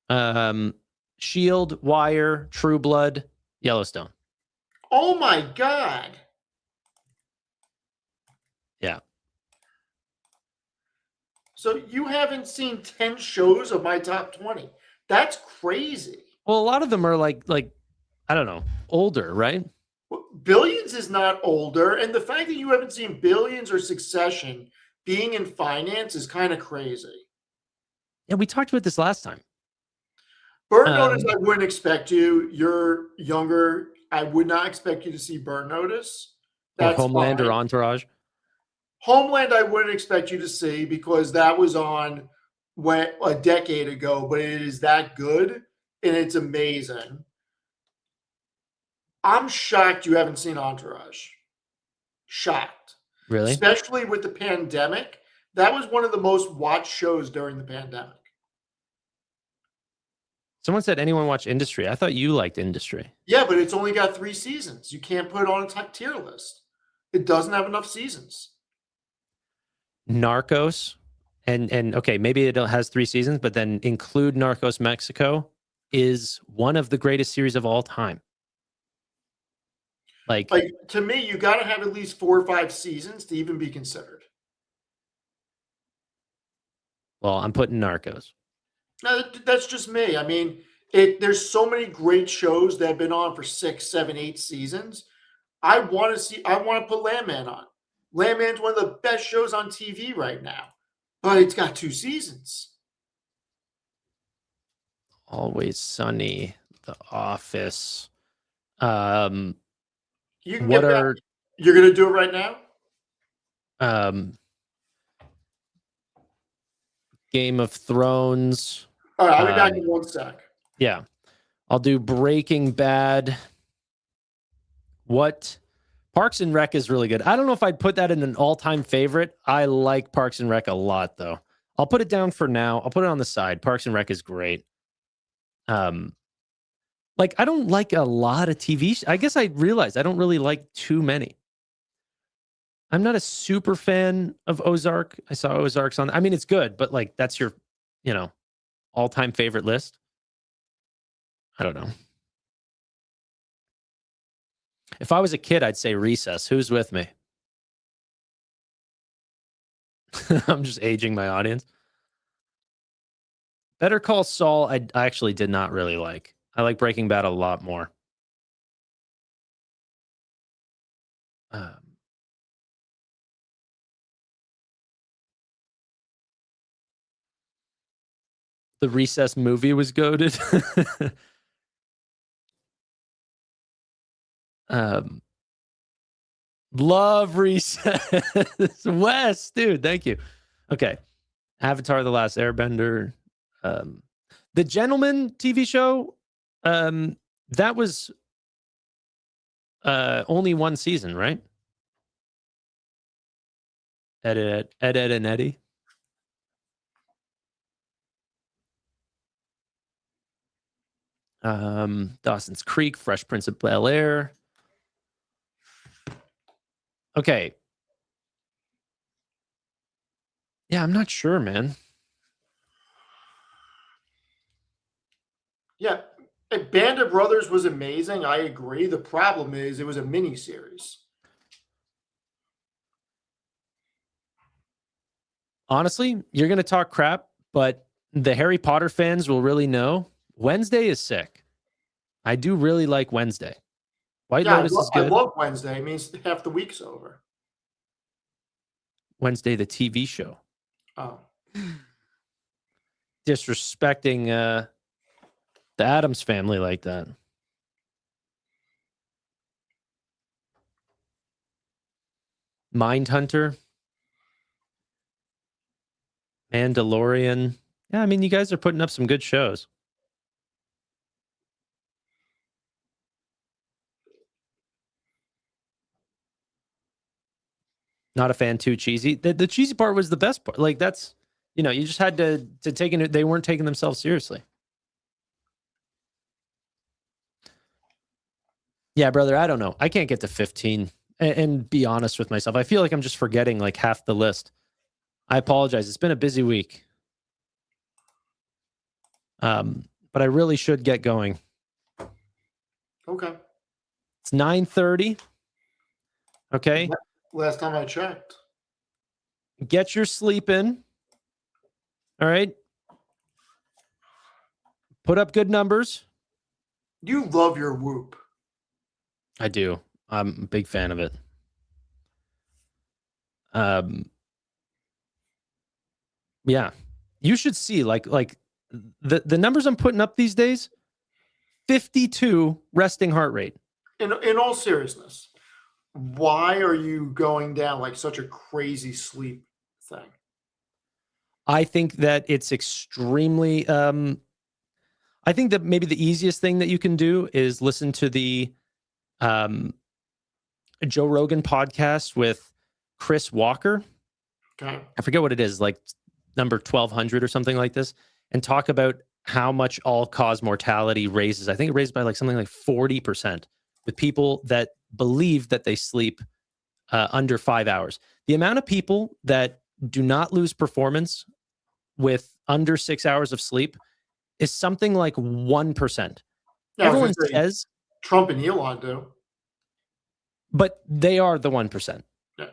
count. Shield, Wire, True Blood, Yellowstone. Oh my God. Yeah. So you haven't seen 10 shows of my top 20. That's crazy. Well, a lot of them are like I don't know, older, right? Well, Billions is not older, and the fact that you haven't seen Billions or Succession being in finance is kind of crazy. Yeah, we talked about this last time. Burn Notice, I wouldn't expect you. You're younger. I would not expect you to see Burn Notice. Or Homeland fine. or Entourage. Homeland, I wouldn't expect you to see because that was on a decade ago, but it is that good and it's amazing. I'm shocked you haven't seen Entourage. Shocked. Really? Especially with the pandemic. That was one of the most watched shows during the pandemic. Someone said anyone watch Industry. I thought you liked Industry. Yeah, but it's only got 3 seasons. You can't put it on a tier list. It doesn't have enough seasons. Narcos, and okay, maybe it has 3 seasons, but then include Narcos Mexico, is one of the greatest series of all time. Like to me, you got to have at least 4 or 5 seasons to even be considered. Well, I'm putting Narcos. No, that's just me. I mean, there's so many great shows that have been on for 6, 7, 8 seasons. I want to put Landman on. Landman's one of the best shows on TV right now, but it's got 2 seasons. Always Sunny, The Office. You can get back. You're going to do it right now? Game of Thrones. All right, I'll be back in 1 sec. Yeah. I'll do Breaking Bad. Parks and Rec is really good. I don't know if I'd put that in an all-time favorite. I like Parks and Rec a lot, though. I'll put it down for now. I'll put it on the side. Parks and Rec is great. I don't like a lot of TV. I guess I realized I don't really like too many. I'm not a super fan of Ozark. I saw Ozark's on. I mean, it's good, but that's your, all-time favorite list. I don't know. If I was a kid, I'd say Recess. Who's with me? I'm just aging my audience. Better Call Saul, I actually did not really like. I like Breaking Bad a lot more. The Recess movie was goated. Love recess. Wes, dude, thank you. Okay. Avatar: The Last Airbender. The Gentleman TV show, that was only one season, right? Ed, and Eddie. Dawson's Creek, Fresh Prince of Bel-Air. Okay. Yeah, I'm not sure, man. Yeah, Band of Brothers was amazing. I agree. The problem is it was a mini series. Honestly, you're going to talk crap, but the Harry Potter fans will really know Wednesday is sick. I do really like Wednesday. White Lotus is good. I love Wednesday. It means half the week's over. Wednesday, the TV show. Oh. Disrespecting the Addams family like that. Mindhunter. Mandalorian. Yeah, I mean, you guys are putting up some good shows. Not a fan, too cheesy. The cheesy part was the best part. Like, that's, you know, you just had to take it. They weren't taking themselves seriously. Yeah, brother, I don't know. I can't get to 15 and be honest with myself. I feel like I'm just forgetting like half the list. I apologize. It's been a busy week. But I really should get going. Okay. It's 9:30. Okay. Last time I checked. Get your sleep in. All right. Put up good numbers. You love your Whoop. I do. I'm a big fan of it. Yeah. You should see like the numbers I'm putting up these days. 52 resting heart rate. In all seriousness, why are you going down like such a crazy sleep thing? I think that it's extremely I think that maybe the easiest thing that you can do is listen to the Joe Rogan podcast with Chris Walker. Okay. I forget what it is, like number 1200 or something like this, and talk about how much all-cause mortality raises. I think it raised by like something like 40% with people that believe that they sleep under 5 hours. The amount of people that do not lose performance with under 6 hours of sleep is something like 1%. Yeah, Everyone says Trump and Elon do. But they are the 1%. Yeah.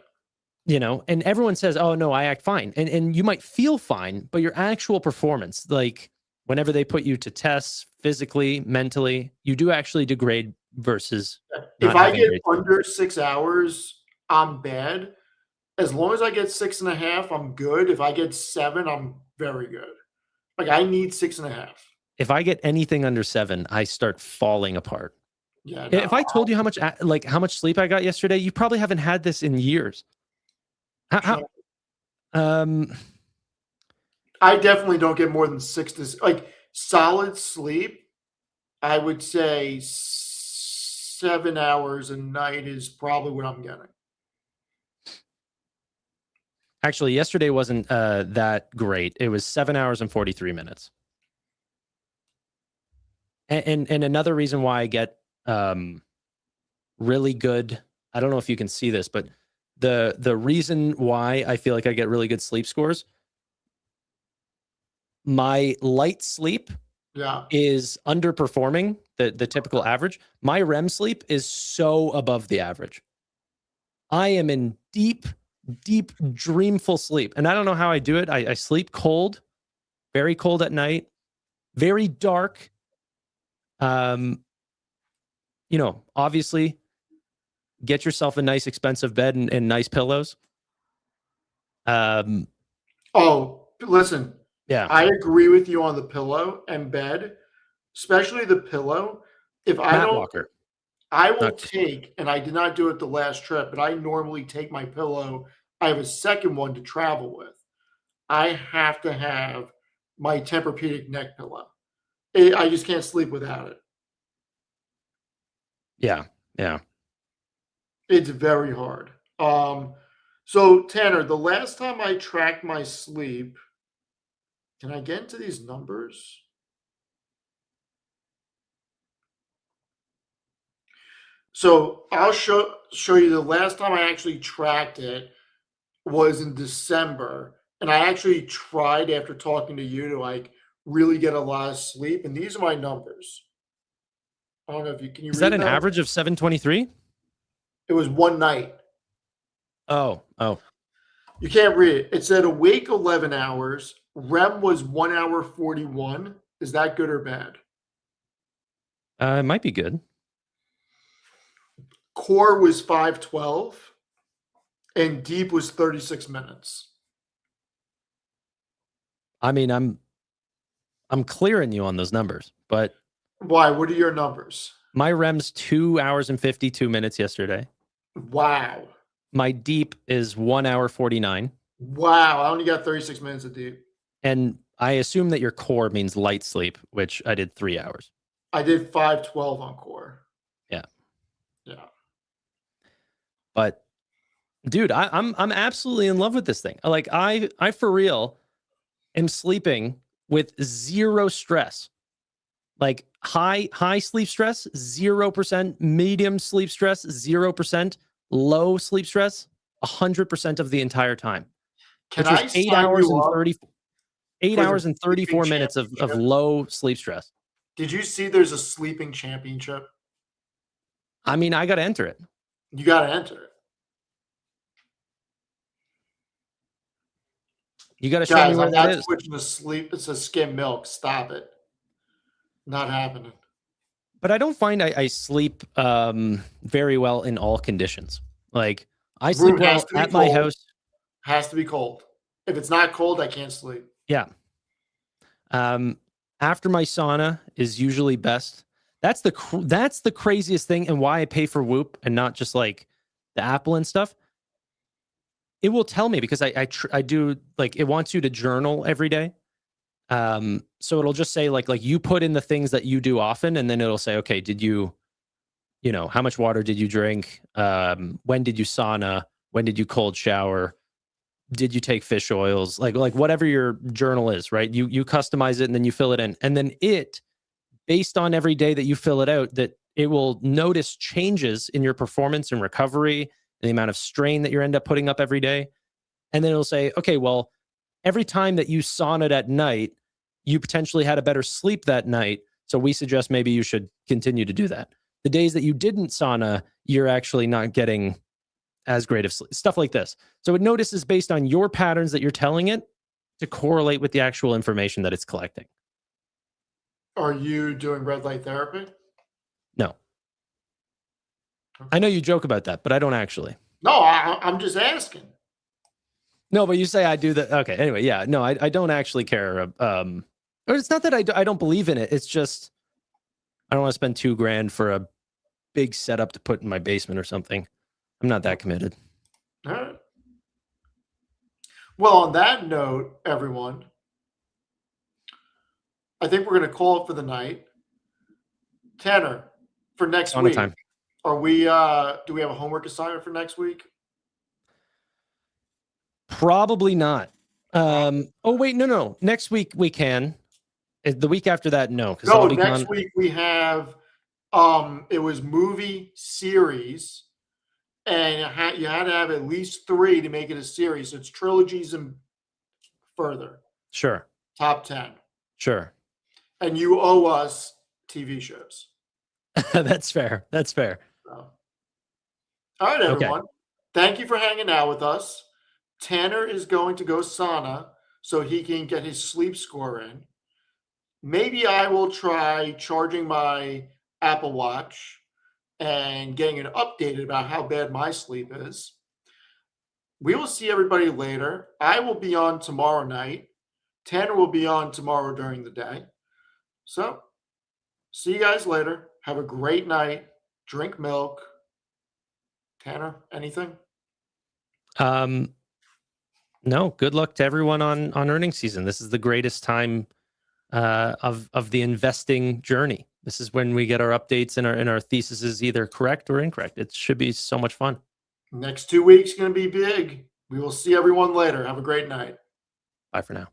You know, and everyone says, oh no, I act fine. And you might feel fine, but your actual performance, like whenever they put you to tests physically, mentally, you do actually degrade versus. If I get under 6 hours, I'm bad. As long as I get 6.5, I'm good. If I get 7, I'm very good. Like I need 6.5. If I get anything under 7, I start falling apart. Yeah. No, if I told you how much sleep I got yesterday, you probably haven't had this in years. I definitely don't get more than 6 to like solid sleep. I would say 7 hours a night is probably what I'm getting. Actually, yesterday wasn't that great. It was 7 hours and 43 minutes. And another reason why I get really good, I don't know if you can see this, but the reason why I feel like I get really good sleep scores, my light sleep is underperforming the typical average. My REM sleep is so above the average. I am in deep dreamful sleep. And I don't know how I do it. I sleep cold, very cold at night, very dark. You know, obviously get yourself a nice expensive bed and nice pillows. Oh, listen. Yeah. I agree with you on the pillow and bed, especially the pillow. If I don't Walker. I will Not- take, and I did not do it the last trip, but I normally take my pillow. I have a second one to travel with. I have to have my Tempur-Pedic neck pillow. I just can't sleep without it. Yeah. Yeah. It's very hard. So Tanner, the last time I tracked my sleep, can I get into these numbers? So I'll show you the last time I actually tracked it was in December, and I actually tried after talking to you to like really get a lot of sleep, and these are my numbers. I don't know if you can Is read that an them? average of 723? It was one night. Oh. You can't read it. It said awake 11 hours. REM was 1 hour 41. Is that good or bad? It might be good. Core was 512, and deep was 36 minutes. I mean, I'm clearing you on those numbers, but Why? What are your numbers? my REM's 2 hours and 52 minutes yesterday. Wow. My deep is 1 hour 49. Wow. I only got 36 minutes of deep. And I assume that your core means light sleep, which I did 3 hours. I did 512 on core. Yeah. Yeah. But dude, I'm absolutely in love with this thing. Like I for real am sleeping with zero stress. Like high sleep stress, 0%, medium sleep stress, 0%, low sleep stress, 100% of the entire time. Can Which was I 8 sign hours you and up 8 for the hours and 34 sleeping minutes of championship? low sleep stress. Did you see there's a sleeping championship? I mean, I got to enter it. You got to enter it. You got to show Guys, me where I'm that not is. switching to sleep. It's a skim milk. Stop it. Not happening. But I don't find I sleep very well in all conditions. Like I sleep Room has well to be at my cold. house. Has to be cold. If it's not cold, I can't sleep. Yeah. After my sauna is usually best. That's the craziest thing, and why I pay for Whoop and not just like the Apple and stuff. It will tell me because I do, like, it wants you to journal every day. So it'll just say like you put in the things that you do often, and then it'll say, okay, did you know, how much water did you drink? When did you sauna? When did you cold shower? Did you take fish oils? Like whatever your journal is, right? You customize it and then you fill it in. And then based on every day that you fill it out, that it will notice changes in your performance and recovery and the amount of strain that you end up putting up every day. And then it'll say, okay, well, every time that you saunaed at night, you potentially had a better sleep that night. So we suggest maybe you should continue to do that. The days that you didn't sauna, you're actually not getting as great of sleep, stuff like this. So it notices based on your patterns that you're telling it to correlate with the actual information that it's collecting. Are you doing red light therapy? No. I know you joke about that, but I don't actually. No, I'm just asking. No, but you say I do that. Okay. Anyway, yeah. No, I don't actually care. Or it's not that I don't believe in it. It's just I don't want to spend $2,000 for a big setup to put in my basement or something. I'm not that committed. All right. Well, on that note, everyone, I think we're going to call it for the night. Tanner, for next On week, time. are we? Do we have a homework assignment for next week? Probably not. Oh wait, no. Next week we can. The week after that, no. No, next week we have. It was movie series, and you had to have at least 3 to make it a series. So it's trilogies and further. Sure. Top 10. Sure. And you owe us TV shows. That's fair. That's fair. So. All right, everyone. Okay. Thank you for hanging out with us. Tanner is going to go sauna so he can get his sleep score in. Maybe I will try charging my Apple Watch and getting an update about how bad my sleep is. We will see everybody later. I will be on tomorrow night. Tanner will be on tomorrow during the day. So, see you guys later. Have a great night. drink milk. Tanner, anything? No, good luck to everyone on earnings season. This is the greatest time of the investing journey. This is when we get our updates and our thesis is either correct or incorrect. It should be so much fun. Next 2 weeks going to be big. We will see everyone later. Have a great night. Bye for now.